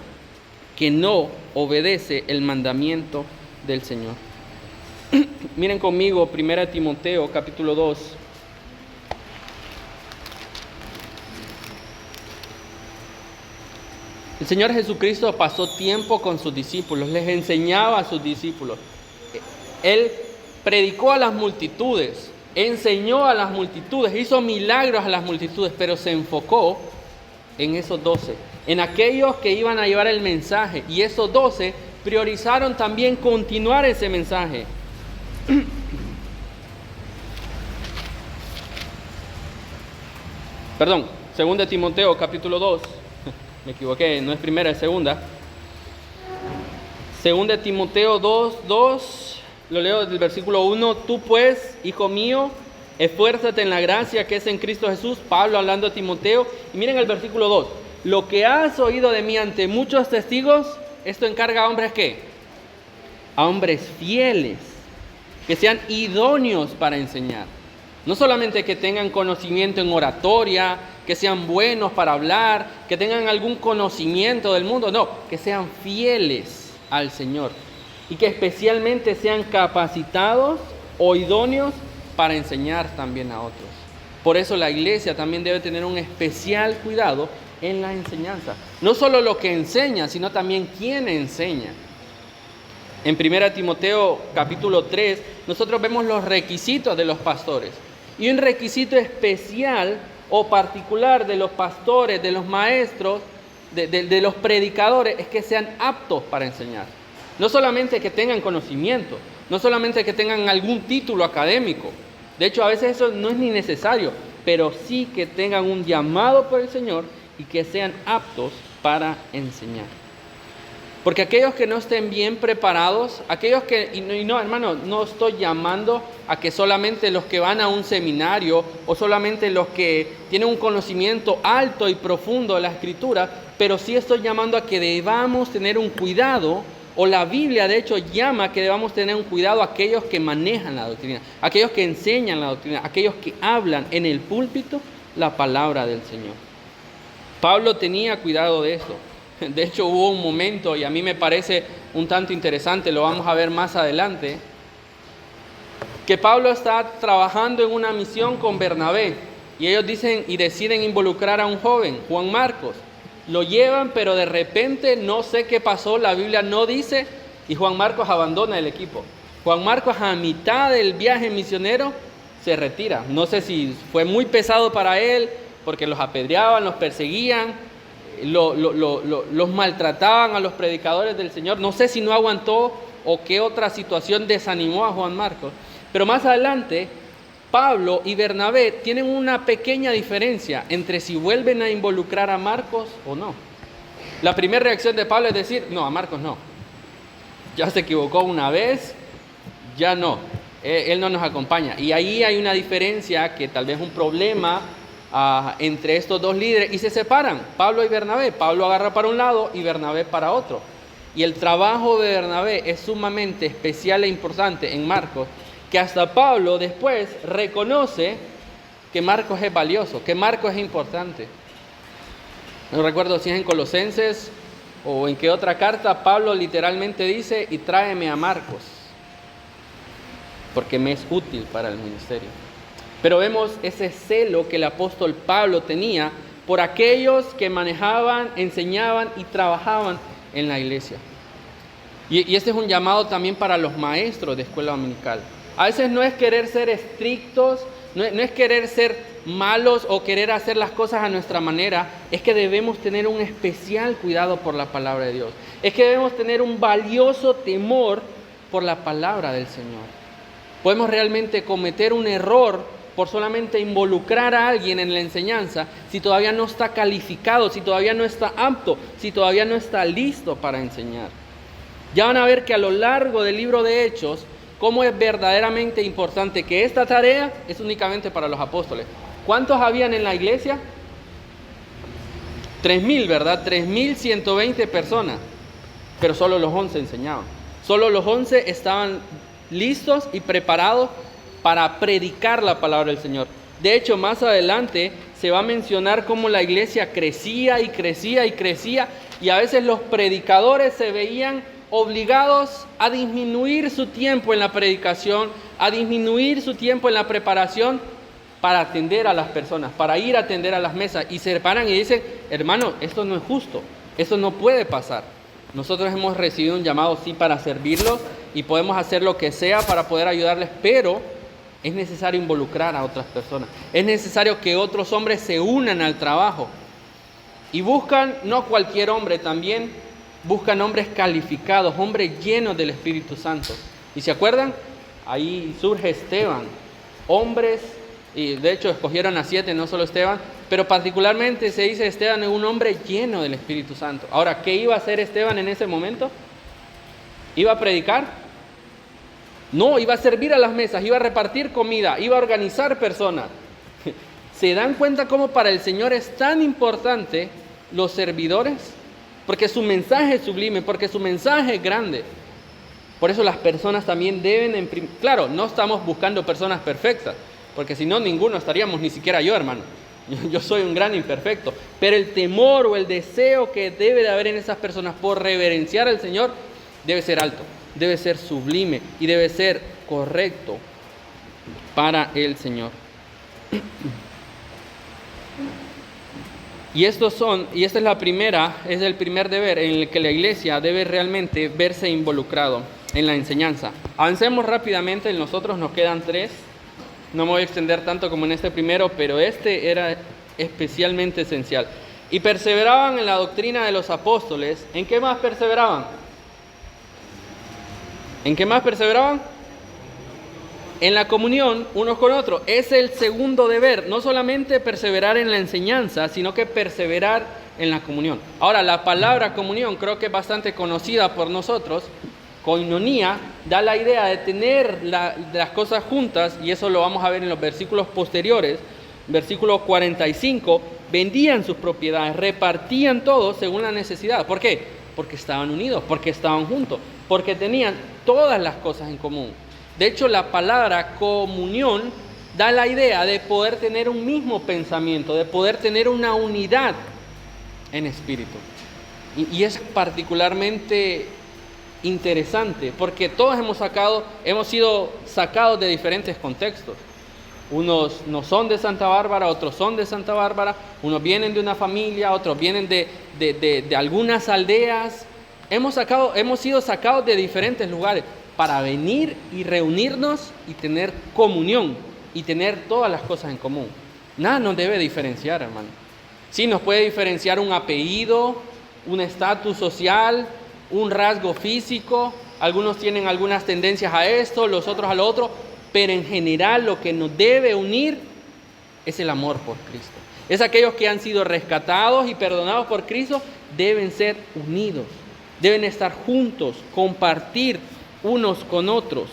A: que no obedece el mandamiento del Señor. Miren conmigo 1 Timoteo capítulo 2. El Señor Jesucristo pasó tiempo con sus discípulos, les enseñaba a sus discípulos. Él predicó a las multitudes, enseñó a las multitudes, hizo milagros a las multitudes, pero se enfocó en esos 12, en aquellos que iban a llevar el mensaje. Y esos 12 priorizaron también continuar ese mensaje. Perdón, 2 Timoteo capítulo 2. Me equivoqué, no es primera, es segunda. 2 Timoteo 2, lo leo del versículo 1. Tú pues, hijo mío, esfuérzate en la gracia que es en Cristo Jesús. Pablo hablando a Timoteo. Y miren el versículo 2. Lo que has oído de mí ante muchos testigos, esto encarga a hombres ¿qué? A hombres fieles, que sean idóneos para enseñar. No solamente que tengan conocimiento en oratoria, que sean buenos para hablar, que tengan algún conocimiento del mundo, no, que sean fieles al Señor y que especialmente sean capacitados o idóneos para enseñar también a otros. Por eso la iglesia también debe tener un especial cuidado en la enseñanza. No solo lo que enseña, sino también quién enseña. En 1 Timoteo capítulo 3, nosotros vemos los requisitos de los pastores. Y un requisito especial o particular de los pastores, de los maestros, de los predicadores, es que sean aptos para enseñar. No solamente que tengan conocimiento, no solamente que tengan algún título académico. De hecho, a veces eso no es ni necesario, pero sí que tengan un llamado por el Señor y que sean aptos para enseñar. Porque aquellos que no estén bien preparados, aquellos que, y no, hermano, no estoy llamando a que solamente los que van a un seminario o solamente los que tienen un conocimiento alto y profundo de la Escritura, pero sí estoy llamando a que debamos tener un cuidado, o la Biblia de hecho llama a que debamos tener un cuidado a aquellos que manejan la doctrina, aquellos que enseñan la doctrina, aquellos que hablan en el púlpito la palabra del Señor. Pablo tenía cuidado de esto. De hecho, hubo un momento, y a mí me parece un tanto interesante, lo vamos a ver más adelante, que Pablo está trabajando en una misión con Bernabé, y ellos dicen y deciden involucrar a un joven, Juan Marcos. Lo llevan, pero de repente, no sé qué pasó, la Biblia no dice, y Juan Marcos abandona el equipo. Juan Marcos, a mitad del viaje misionero, se retira. No sé si fue muy pesado para él, porque los apedreaban, los perseguían, los maltrataban a los predicadores del Señor. No sé si no aguantó o qué otra situación desanimó a Juan Marcos. Pero más adelante, Pablo y Bernabé tienen una pequeña diferencia entre si vuelven a involucrar a Marcos o no. La primera reacción de Pablo es decir, no, a Marcos no. Ya se equivocó una vez, ya no. Él no nos acompaña. Y ahí hay una diferencia que tal vez un problema entre estos dos líderes, y se separan, Pablo y Bernabé. Pablo agarra para un lado y Bernabé para otro. Y el trabajo de Bernabé es sumamente especial e importante en Marcos, que hasta Pablo después reconoce que Marcos es valioso, que Marcos es importante. No recuerdo si es en Colosenses o en qué otra carta, Pablo literalmente dice, y tráeme a Marcos, porque me es útil para el ministerio. Pero vemos ese celo que el apóstol Pablo tenía por aquellos que manejaban, enseñaban y trabajaban en la iglesia. Y este es un llamado también para los maestros de escuela dominical. A veces no es querer ser estrictos, no es querer ser malos o querer hacer las cosas a nuestra manera. Es que debemos tener un especial cuidado por la palabra de Dios. Es que debemos tener un valioso temor por la palabra del Señor. Podemos realmente cometer un error por solamente involucrar a alguien en la enseñanza, si todavía no está calificado, si todavía no está apto, si todavía no está listo para enseñar. Ya van a ver que a lo largo del libro de Hechos, cómo es verdaderamente importante que esta tarea es únicamente para los apóstoles. ¿Cuántos habían en la iglesia? 3,000, ¿verdad? 3,120 personas, pero solo los 11 enseñaban. Solo los 11 estaban listos y preparados para predicar la palabra del Señor. De hecho, más adelante se va a mencionar cómo la iglesia crecía y crecía y crecía, y a veces los predicadores se veían obligados a disminuir su tiempo en la predicación, a disminuir su tiempo en la preparación para atender a las personas, para ir a atender a las mesas, y se paran y dicen, hermano, esto no es justo, esto no puede pasar. Nosotros hemos recibido un llamado sí para servirlos y podemos hacer lo que sea para poder ayudarles, pero es necesario involucrar a otras personas. Es necesario que otros hombres se unan al trabajo. Y buscan, no cualquier hombre, también buscan hombres calificados, hombres llenos del Espíritu Santo. ¿Y se acuerdan? Ahí surge Esteban. Hombres, y de hecho escogieron a 7, no solo Esteban, pero particularmente se dice Esteban es un hombre lleno del Espíritu Santo. Ahora, ¿qué iba a hacer Esteban en ese momento? ¿Iba a predicar? No, iba a servir a las mesas, iba a repartir comida, iba a organizar personas. ¿Se dan cuenta cómo para el Señor es tan importante los servidores? Porque su mensaje es sublime, porque su mensaje es grande. Por eso las personas también deben... Claro, no estamos buscando personas perfectas, porque si no, ninguno estaríamos, ni siquiera yo, hermano. Yo soy un gran imperfecto. Pero el temor o el deseo que debe de haber en esas personas por reverenciar al Señor debe ser alto. Debe ser sublime y debe ser correcto para el Señor. Y esta es el primer deber en el que la iglesia debe realmente verse involucrado en la enseñanza. Avancemos rápidamente, en nosotros nos quedan 3. No me voy a extender tanto como en este primero, pero este era especialmente esencial. Y perseveraban en la doctrina de los apóstoles. ¿En qué más perseveraban? ¿En qué más perseveraban? En la comunión unos con otros. Es el segundo deber, no solamente perseverar en la enseñanza, sino que perseverar en la comunión. Ahora, la palabra comunión creo que es bastante conocida por nosotros. Koinonía da la idea de tener las cosas juntas, y eso lo vamos a ver en los versículos posteriores. Versículo 45, vendían sus propiedades, repartían todo según la necesidad. ¿Por qué? Porque estaban unidos, porque estaban juntos, porque tenían todas las cosas en común. De hecho, la palabra comunión da la idea de poder tener un mismo pensamiento, de poder tener una unidad en espíritu. Y es particularmente interesante, porque todos hemos sido sacados de diferentes contextos. Unos no son de Santa Bárbara, otros son de Santa Bárbara, unos vienen de una familia, otros vienen de algunas aldeas. Hemos sido sacados de diferentes lugares para venir y reunirnos y tener comunión y tener todas las cosas en común. Nada nos debe diferenciar, hermano. Sí, nos puede diferenciar un apellido, un estatus social, un rasgo físico. Algunos tienen algunas tendencias a esto, los otros a lo otro, pero en general lo que nos debe unir es el amor por Cristo. Es aquellos que han sido rescatados y perdonados por Cristo, deben ser unidos, deben estar juntos, compartir unos con otros.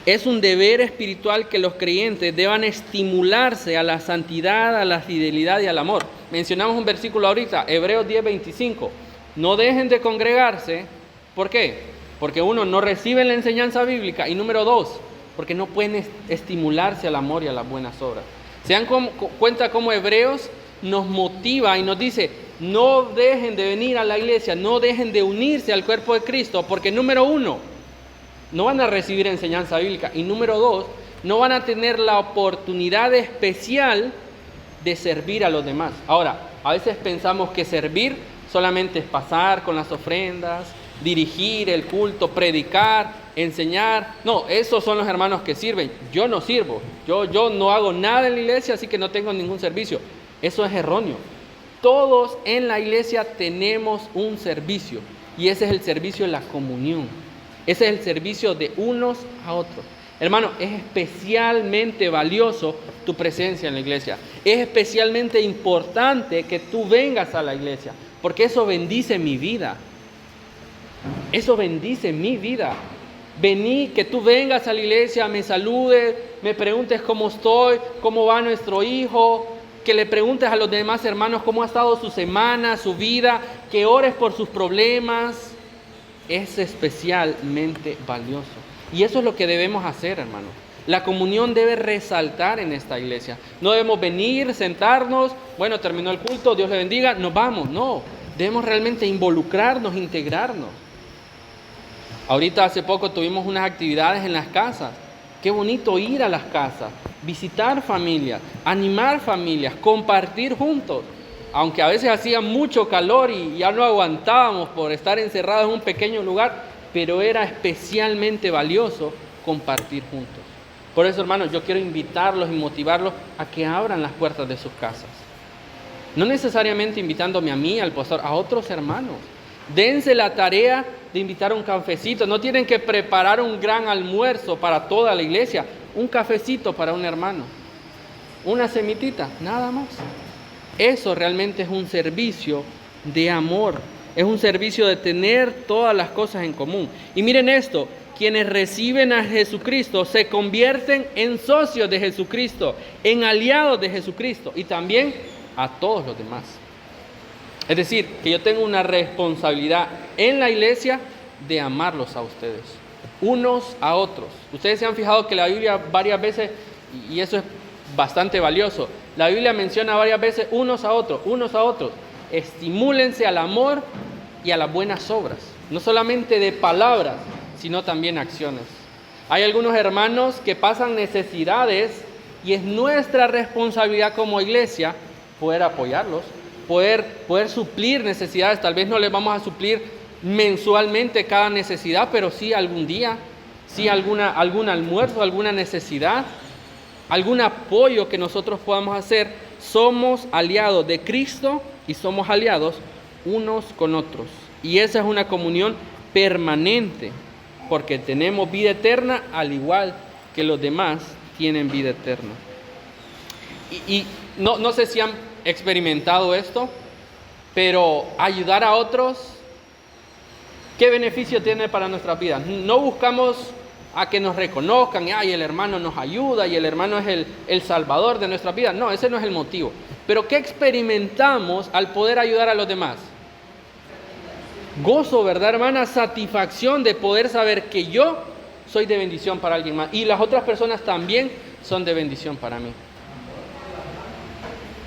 A: Es un deber espiritual que los creyentes deban estimularse a la santidad, a la fidelidad y al amor. Mencionamos un versículo ahorita, Hebreos 10:25. No dejen de congregarse. ¿Por qué? Porque uno, no reciben la enseñanza bíblica, y número dos, porque no pueden estimularse al amor y a las buenas obras. Se dan cuenta cómo Hebreos nos motiva y nos dice: no dejen de venir a la iglesia, no dejen de unirse al cuerpo de Cristo, porque número uno, no van a recibir enseñanza bíblica, y número dos, no van a tener la oportunidad especial de servir a los demás. Ahora, a veces pensamos que servir solamente es pasar con las ofrendas, dirigir el culto, predicar, enseñar. No, esos son los hermanos que sirven. Yo no sirvo, yo no hago nada en la iglesia, así que no tengo ningún servicio. Eso es erróneo. Todos en la iglesia tenemos un servicio, y ese es el servicio de la comunión. Ese es el servicio de unos a otros. Hermano, es especialmente valioso tu presencia en la iglesia. Es especialmente importante que tú vengas a la iglesia, porque eso bendice mi vida. Eso bendice mi vida. Vení, que tú vengas a la iglesia, me saludes, me preguntes cómo estoy, cómo va nuestro hijo, que le preguntes a los demás hermanos cómo ha estado su semana, su vida, que ores por sus problemas. Es especialmente valioso. Y eso es lo que debemos hacer, hermano. La comunión debe resaltar en esta iglesia. No debemos venir, sentarnos, bueno, terminó el culto, Dios le bendiga, nos vamos. No, debemos realmente involucrarnos, integrarnos. Ahorita hace poco tuvimos unas actividades en las casas. Qué bonito ir a las casas, visitar familias, animar familias, compartir juntos. Aunque a veces hacía mucho calor y ya no aguantábamos por estar encerrados en un pequeño lugar, pero era especialmente valioso compartir juntos. Por eso, hermanos, yo quiero invitarlos y motivarlos a que abran las puertas de sus casas. No necesariamente invitándome a mí, al pastor, a otros hermanos. Dense la tarea de invitar a un cafecito. No tienen que preparar un gran almuerzo para toda la iglesia. Un cafecito para un hermano. Una semitita, nada más. Eso realmente es un servicio de amor. Es un servicio de tener todas las cosas en común. Y miren esto, quienes reciben a Jesucristo se convierten en socios de Jesucristo, en aliados de Jesucristo y también a todos los demás. Es decir, que yo tengo una responsabilidad en la iglesia de amarlos a ustedes, unos a otros. Ustedes se han fijado que la Biblia varias veces, y eso es bastante valioso, la Biblia menciona varias veces unos a otros, unos a otros. Estimúlense al amor y a las buenas obras, no solamente de palabras, sino también acciones. Hay algunos hermanos que pasan necesidades y es nuestra responsabilidad como iglesia poder apoyarlos, poder suplir necesidades. Tal vez no les vamos a suplir mensualmente cada necesidad, pero sí algún día, sí algún almuerzo, alguna necesidad, algún apoyo que nosotros podamos hacer. Somos aliados de Cristo y somos aliados unos con otros. Y esa es una comunión permanente. porque tenemos vida eterna, al igual que los demás tienen vida eterna. Y no sé si han experimentado esto, pero ayudar a otros, ¿qué beneficio tiene para nuestras vidas? No buscamos a que nos reconozcan, y el hermano nos ayuda, y el hermano es el salvador de nuestras vidas. No, ese no es el motivo. Pero ¿qué experimentamos al poder ayudar a los demás? Gozo, ¿verdad, hermana? Satisfacción de poder saber que yo soy de bendición para alguien más. Y las otras personas también son de bendición para mí.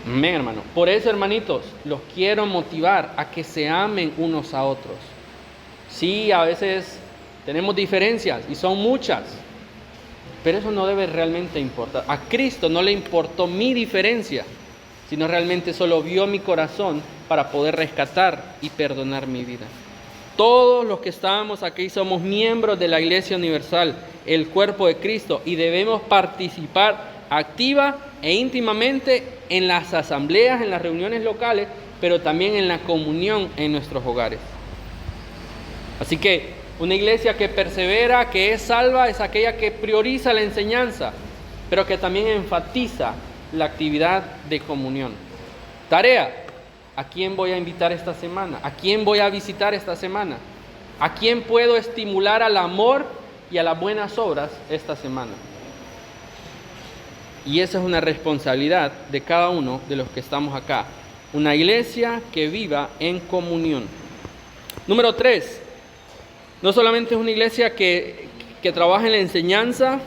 A: Amén, hermano. Por eso, hermanitos, los quiero motivar a que se amen unos a otros. Sí, a veces tenemos diferencias y son muchas, pero eso no debe realmente importar. A Cristo no le importó mi diferencia, sino realmente solo vio mi corazón para poder rescatar y perdonar mi vida. Todos los que estábamos aquí somos miembros de la Iglesia Universal, el cuerpo de Cristo, y debemos participar activa e íntimamente en las asambleas, en las reuniones locales, pero también en la comunión en nuestros hogares. Así que una iglesia que persevera, que es salva, es aquella que prioriza la enseñanza, pero que también enfatiza la actividad de comunión. Tarea: ¿a quién voy a invitar esta semana? ¿A quién voy a visitar esta semana? ¿A quién puedo estimular al amor y a las buenas obras esta semana? Y esa es una responsabilidad de cada uno de los que estamos acá. Una iglesia que viva en comunión. Número 3. No solamente es una iglesia que trabaja en la enseñanza,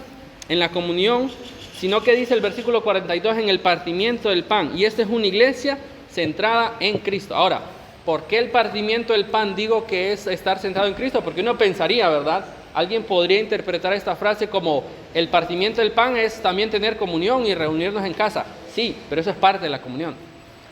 A: en la comunión, sino que dice el versículo 42 en el partimiento del pan. Y esta es una iglesia centrada en Cristo. Ahora, ¿por qué el partimiento del pan digo que es estar centrado en Cristo? Porque uno pensaría, ¿verdad? Alguien podría interpretar esta frase como el partimiento del pan es también tener comunión y reunirnos en casa. Sí, pero eso es parte de la comunión.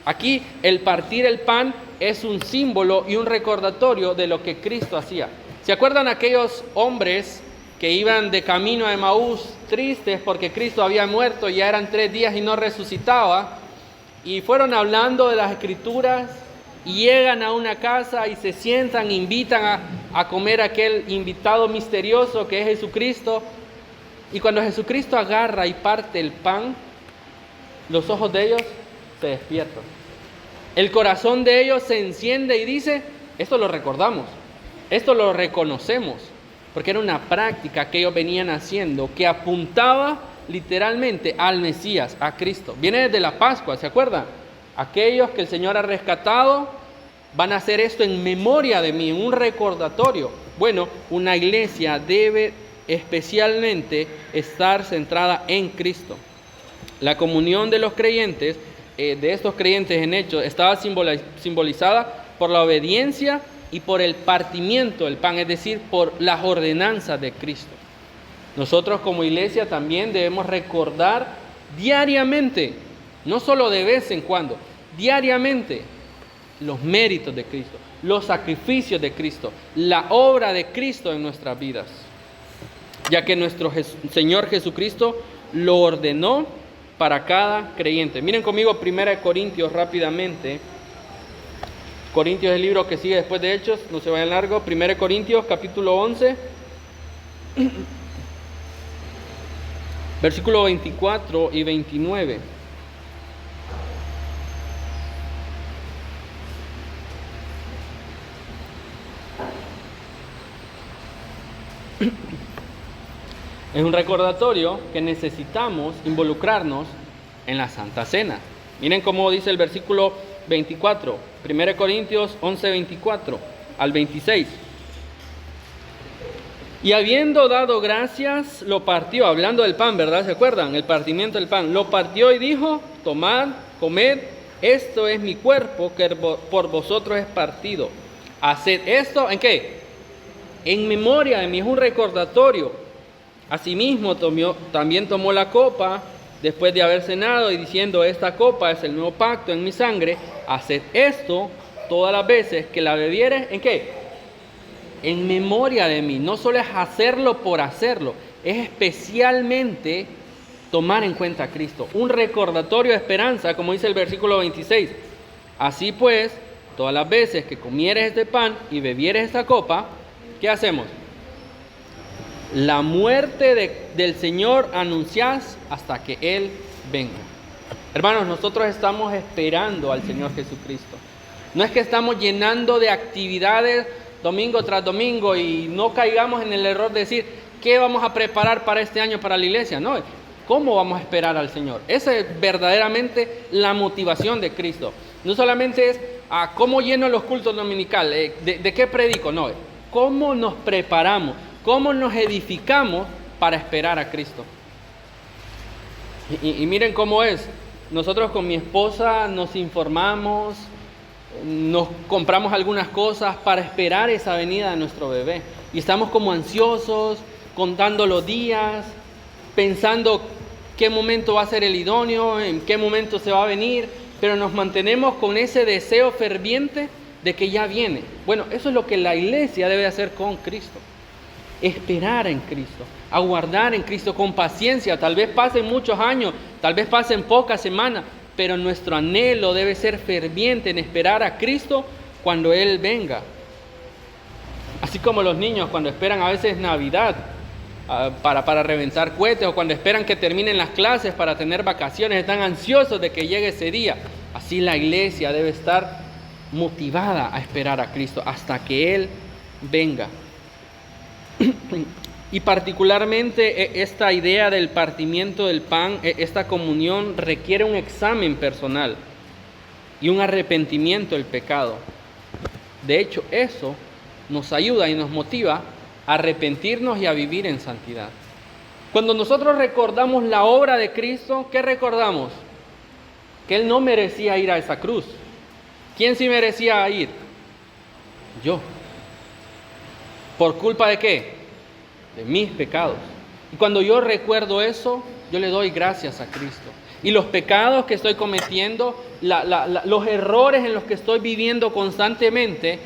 A: Aquí el partir el pan es un símbolo y un recordatorio de lo que Cristo hacía. ¿Se acuerdan aquellos hombres que iban de camino a Emaús tristes porque Cristo había muerto, ya eran 3 días y no resucitaba? Y fueron hablando de las Escrituras y llegan a una casa y se sientan, invitan a comer a aquel invitado misterioso que es Jesucristo. Y cuando Jesucristo agarra y parte el pan, los ojos de ellos se despiertan. El corazón de ellos se enciende y dice: esto lo recordamos, esto lo reconocemos, porque era una práctica que ellos venían haciendo que apuntaba literalmente al Mesías, a Cristo. Viene desde la Pascua, ¿se acuerdan? Aquellos que el Señor ha rescatado van a hacer esto en memoria de mí, en un recordatorio. Bueno, una iglesia debe especialmente estar centrada en Cristo. La comunión de los creyentes, de estos creyentes en Hechos, estaba simbolizada por la obediencia y por el partimiento del pan, es decir, por las ordenanzas de Cristo. Nosotros como iglesia también debemos recordar diariamente, no solo de vez en cuando, diariamente, los méritos de Cristo, los sacrificios de Cristo, la obra de Cristo en nuestras vidas, ya que nuestro Señor Jesucristo lo ordenó para cada creyente. Miren conmigo 1 Corintios rápidamente. Corintios es el libro que sigue después de Hechos, no se vayan largo. 1 Corintios capítulo 11, versículo 24 y 29. Es un recordatorio que necesitamos involucrarnos en la Santa Cena. Miren cómo dice el versículo 24, 1 Corintios 11, 24 al 26. Y habiendo dado gracias, lo partió, hablando del pan, ¿verdad? ¿Se acuerdan? El partimiento del pan. Lo partió y dijo: tomad, comed, esto es mi cuerpo que por vosotros es partido. Haced esto, ¿en qué? En memoria de mí, es un recordatorio. Asimismo también tomó la copa después de haber cenado y diciendo: esta copa es el nuevo pacto en mi sangre. Haced esto todas las veces que la bebieres, ¿en qué? En memoria de mí. No solo es hacerlo por hacerlo, es especialmente tomar en cuenta a Cristo. Un recordatorio de esperanza, como dice el versículo 26. Así pues, todas las veces que comieres este pan y bebieres esta copa, ¿qué hacemos? La muerte del Señor anunciás hasta que Él venga. Hermanos, nosotros estamos esperando al Señor Jesucristo. No es que estamos llenando de actividades domingo tras domingo y no caigamos en el error de decir, ¿qué vamos a preparar para este año para la iglesia? No, ¿cómo vamos a esperar al Señor? Esa es verdaderamente la motivación de Cristo. No solamente es cómo lleno los cultos dominicales, de qué predico, no, cómo nos preparamos, cómo nos edificamos para esperar a Cristo. Y miren cómo es. Nosotros con mi esposa nos informamos, nos compramos algunas cosas para esperar esa venida de nuestro bebé. Y estamos como ansiosos, contando los días, pensando qué momento va a ser el idóneo, en qué momento se va a venir, pero nos mantenemos con ese deseo ferviente de que ya viene. Bueno, eso es lo que la iglesia debe hacer con Cristo. Esperar en Cristo, aguardar en Cristo con paciencia. Tal vez pasen muchos años, tal vez pasen pocas semanas, pero nuestro anhelo debe ser ferviente en esperar a Cristo cuando Él venga. Así como los niños cuando esperan a veces Navidad para reventar cohetes, o cuando esperan que terminen las clases para tener vacaciones, están ansiosos de que llegue ese día. Así la iglesia debe estar motivada a esperar a Cristo hasta que Él venga. Y particularmente esta idea del partimiento del pan, esta comunión requiere un examen personal y un arrepentimiento del pecado. De hecho, eso nos ayuda y nos motiva a arrepentirnos y a vivir en santidad. Cuando nosotros recordamos la obra de Cristo, ¿qué recordamos? Que Él no merecía ir a esa cruz. ¿Quién sí merecía ir? Yo. ¿Por culpa de qué? De mis pecados. Y cuando yo recuerdo eso, yo le doy gracias a Cristo. Y los pecados que estoy cometiendo, los errores en los que estoy viviendo constantemente,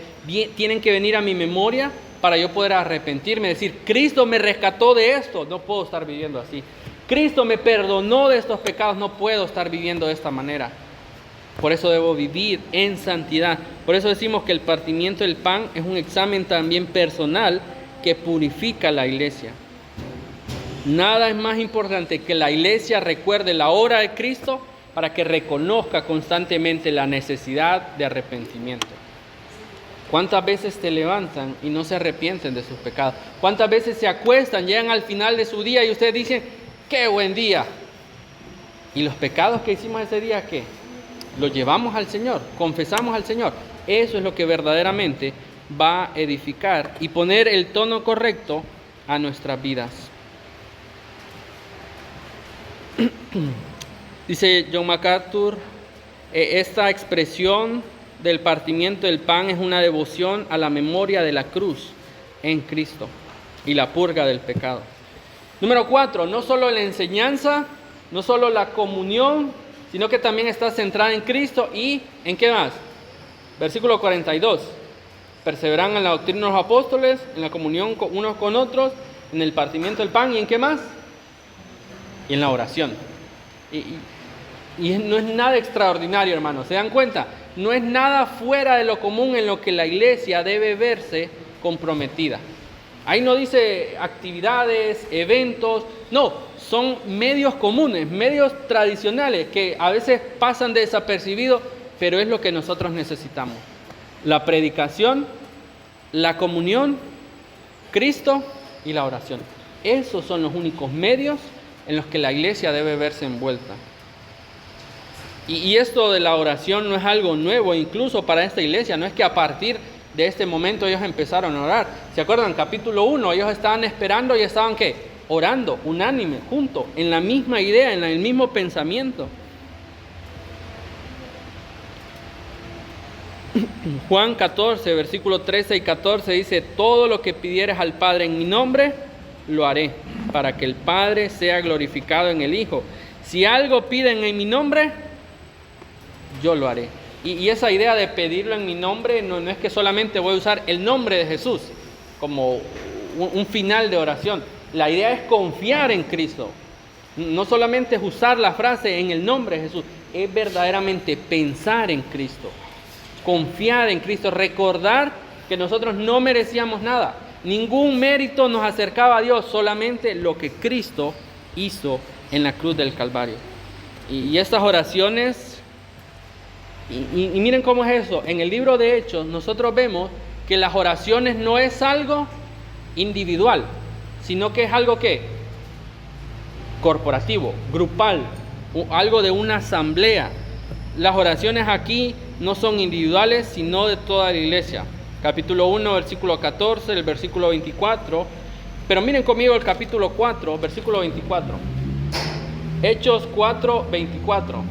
A: tienen que venir a mi memoria para yo poder arrepentirme, decir, Cristo me rescató de esto, no puedo estar viviendo así. Cristo me perdonó de estos pecados, no puedo estar viviendo de esta manera. Por eso debo vivir en santidad. Por eso decimos que el partimiento del pan es un examen también personal que purifica la iglesia. Nada es más importante que la iglesia recuerde la obra de Cristo para que reconozca constantemente la necesidad de arrepentimiento. ¿Cuántas veces te levantan y no se arrepienten de sus pecados? ¿Cuántas veces se acuestan, llegan al final de su día y ustedes dicen, ¡qué buen día! ¿Y los pecados que hicimos ese día qué? Los llevamos al Señor, confesamos al Señor. Eso es lo que verdaderamente va a edificar y poner el tono correcto a nuestras vidas. Dice John MacArthur, esta expresión del partimiento del pan es una devoción a la memoria de la cruz en Cristo y la purga del pecado. Número 4, no solo la enseñanza, no solo la comunión, sino que también está centrada en Cristo y ¿en qué más? Versículo 42. Perseveran en la doctrina de los apóstoles, en la comunión unos con otros, en el partimiento del pan y ¿en qué más? Y en la oración. Y no es nada extraordinario, hermanos. ¿Se dan cuenta? No es nada fuera de lo común en lo que la iglesia debe verse comprometida. Ahí no dice actividades, eventos, no, son medios comunes, medios tradicionales que a veces pasan desapercibidos, pero es lo que nosotros necesitamos. La predicación, la comunión, Cristo y la oración. Esos son los únicos medios en los que la iglesia debe verse envuelta. Y esto de la oración no es algo nuevo, incluso para esta iglesia. No es que a partir de este momento ellos empezaron a orar. ¿Se acuerdan? Capítulo 1, ellos estaban esperando y estaban ¿qué? Orando, unánime, juntos, en la misma idea, en el mismo pensamiento. Juan 14, versículo 13 y 14 dice, todo lo que pidieres al Padre en mi nombre, lo haré, para que el Padre sea glorificado en el Hijo. Si algo piden en mi nombre, yo lo haré. Y esa idea de pedirlo en mi nombre no es que solamente voy a usar el nombre de Jesús como un final de oración. La idea es confiar en Cristo. No solamente es usar la frase en el nombre de Jesús, es verdaderamente pensar en Cristo, confiar en Cristo, recordar que nosotros no merecíamos nada, Ningún mérito nos acercaba a Dios, solamente lo que Cristo hizo en la cruz del Calvario. Y estas oraciones, y miren cómo es eso. En el libro de Hechos nosotros vemos que las oraciones no es algo individual, sino que es algo ¿qué? Corporativo, grupal, algo de una asamblea. Las oraciones aquí no son individuales, sino de toda la iglesia. Capítulo 1, versículo 14, el versículo 24. Pero miren conmigo el capítulo 4, versículo 24. Hechos 4, 24.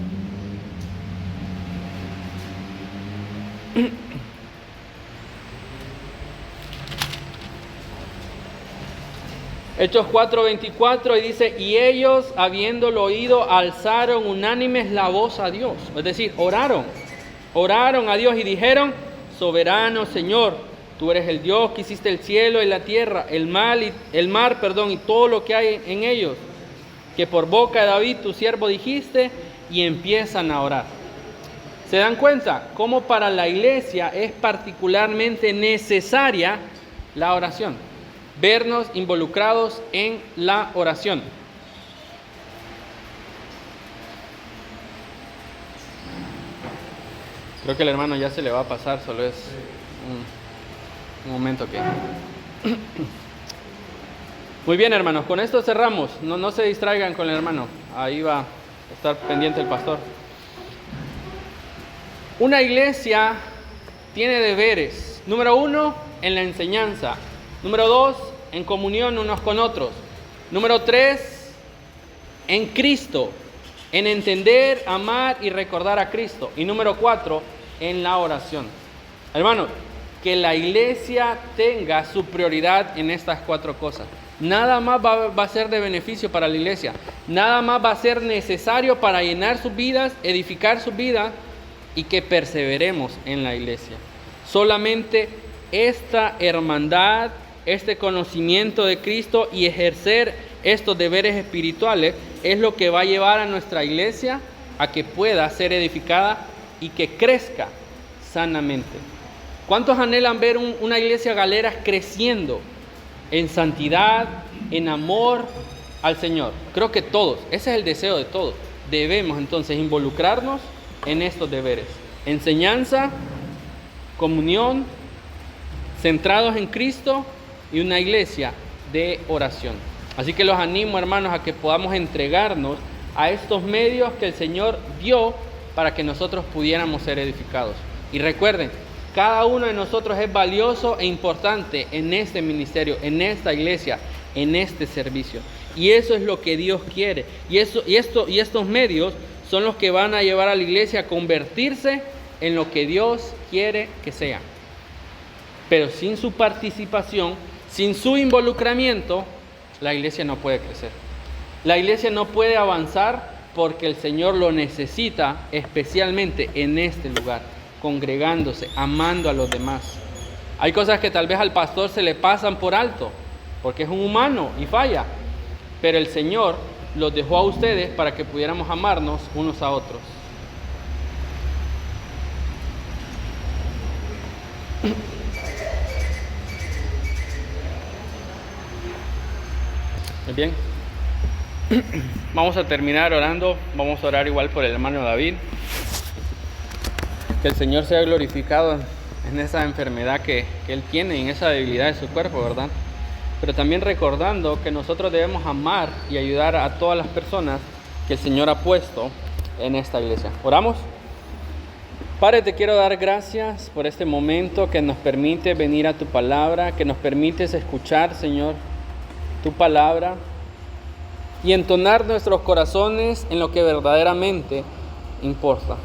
A: Hechos 4:24 y dice, y ellos, habiéndolo oído, alzaron unánimes la voz a Dios. Es decir, oraron a Dios y dijeron, soberano Señor, tú eres el Dios que hiciste el cielo y la tierra, el mar, y todo lo que hay en ellos, que por boca de David tu siervo dijiste, y empiezan a orar. ¿Se dan cuenta cómo para la iglesia es particularmente necesaria la oración? Vernos involucrados en la oración. Creo que el hermano ya se le va a pasar, solo es un momento que... Muy bien, hermanos, con esto cerramos. No se distraigan con el hermano, ahí va a estar pendiente el pastor. Una iglesia tiene deberes. Número 1, en la enseñanza. Número 2, en comunión unos con otros. Número 3, en Cristo, en entender, amar y recordar a Cristo. Y número 4, en la oración. Hermanos, que la iglesia tenga su prioridad en estas 4 cosas. Nada más va a ser de beneficio para la iglesia. Nada más va a ser necesario para llenar sus vidas, edificar sus vidas y que perseveremos en la iglesia. Solamente esta hermandad, este conocimiento de Cristo y ejercer estos deberes espirituales es lo que va a llevar a nuestra iglesia a que pueda ser edificada y que crezca sanamente. ¿Cuántos anhelan ver una iglesia Galeras creciendo en santidad, en amor al Señor? Creo que todos, ese es el deseo de todos. Debemos entonces involucrarnos en estos deberes. Enseñanza, comunión, centrados en Cristo y una iglesia de oración. Así que los animo, hermanos, a que podamos entregarnos a estos medios que el Señor dio para que nosotros pudiéramos ser edificados. Y recuerden, cada uno de nosotros es valioso e importante en este ministerio, en esta iglesia, en este servicio. Y eso es lo que Dios quiere. Y estos medios son los que van a llevar a la iglesia a convertirse en lo que Dios quiere que sea. Pero sin su participación, sin su involucramiento, la iglesia no puede crecer. La iglesia no puede avanzar porque el Señor lo necesita especialmente en este lugar, congregándose, amando a los demás. Hay cosas que tal vez al pastor se le pasan por alto, porque es un humano y falla, pero el Señor los dejó a ustedes para que pudiéramos amarnos unos a otros. Muy bien. Vamos a terminar orando. Vamos a orar igual por el hermano David. Que el Señor sea glorificado en esa enfermedad que él tiene, en esa debilidad de su cuerpo, ¿verdad? Pero también recordando que nosotros debemos amar y ayudar a todas las personas que el Señor ha puesto en esta iglesia. ¿Oramos? Padre, te quiero dar gracias por este momento que nos permite venir a tu palabra, que nos permites escuchar, Señor, tu palabra y entonar nuestros corazones en lo que verdaderamente importa.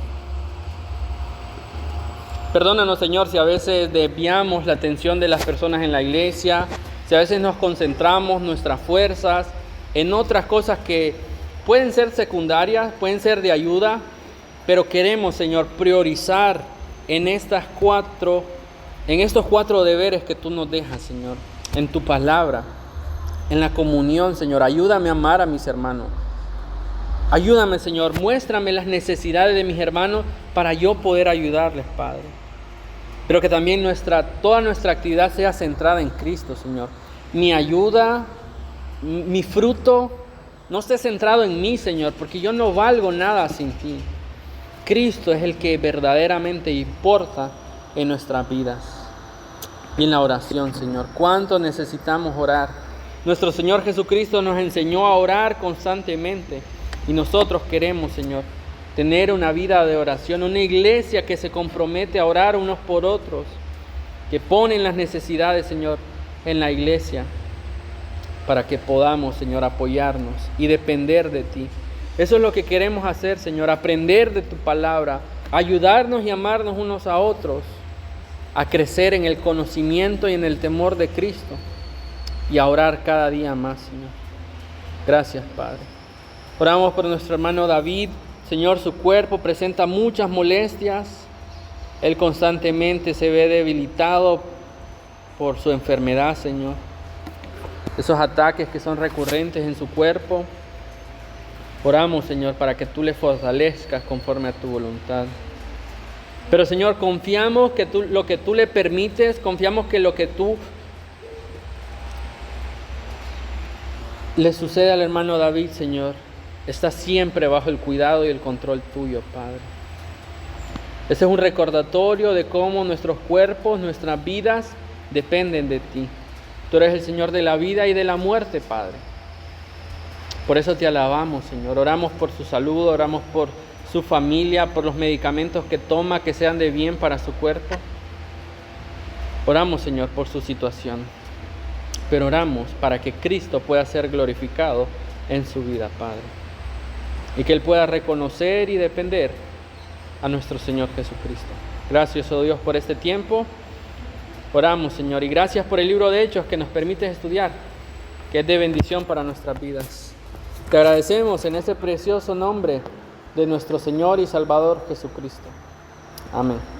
A: Perdónanos, Señor, si a veces desviamos la atención de las personas en la iglesia, si a veces nos concentramos nuestras fuerzas en otras cosas que pueden ser secundarias, pueden ser de ayuda, pero queremos, Señor, priorizar en estos 4 deberes que tú nos dejas, Señor, en tu palabra, en la comunión, Señor. Ayúdame a amar a mis hermanos. Ayúdame, Señor, muéstrame las necesidades de mis hermanos para yo poder ayudarles, Padre. pero que también toda nuestra actividad sea centrada en Cristo, Señor. Mi ayuda, mi fruto, no esté centrado en mí, Señor, porque yo no valgo nada sin ti. Cristo es el que verdaderamente importa en nuestras vidas. Y en la oración, Señor, ¿cuánto necesitamos orar? Nuestro Señor Jesucristo nos enseñó a orar constantemente y nosotros queremos, Señor, tener una vida de oración, una iglesia que se compromete a orar unos por otros, que ponen las necesidades, Señor, en la iglesia, para que podamos, Señor, apoyarnos y depender de ti. Eso es lo que queremos hacer, Señor, aprender de tu palabra, ayudarnos y amarnos unos a otros, a crecer en el conocimiento y en el temor de Cristo y a orar cada día más, Señor. Gracias, Padre. Oramos por nuestro hermano David. Señor, su cuerpo presenta muchas molestias. Él constantemente se ve debilitado por su enfermedad, Señor. Esos ataques que son recurrentes en su cuerpo. Oramos, Señor, para que tú le fortalezcas conforme a tu voluntad. Pero, Señor, confiamos que lo que tú le permites, confiamos que lo que tú le sucede al hermano David, Señor, está siempre bajo el cuidado y el control tuyo, Padre. Ese es un recordatorio de cómo nuestros cuerpos, nuestras vidas dependen de ti. Tú eres el Señor de la vida y de la muerte, Padre. Por eso te alabamos, Señor. Oramos por su salud, oramos por su familia, por los medicamentos que toma, que sean de bien para su cuerpo. Oramos, Señor, por su situación. Pero oramos para que Cristo pueda ser glorificado en su vida, Padre. Y que Él pueda reconocer y depender a nuestro Señor Jesucristo. Gracias, oh Dios, por este tiempo. Oramos, Señor, y gracias por el libro de Hechos que nos permites estudiar, que es de bendición para nuestras vidas. Te agradecemos en ese precioso nombre de nuestro Señor y Salvador Jesucristo. Amén.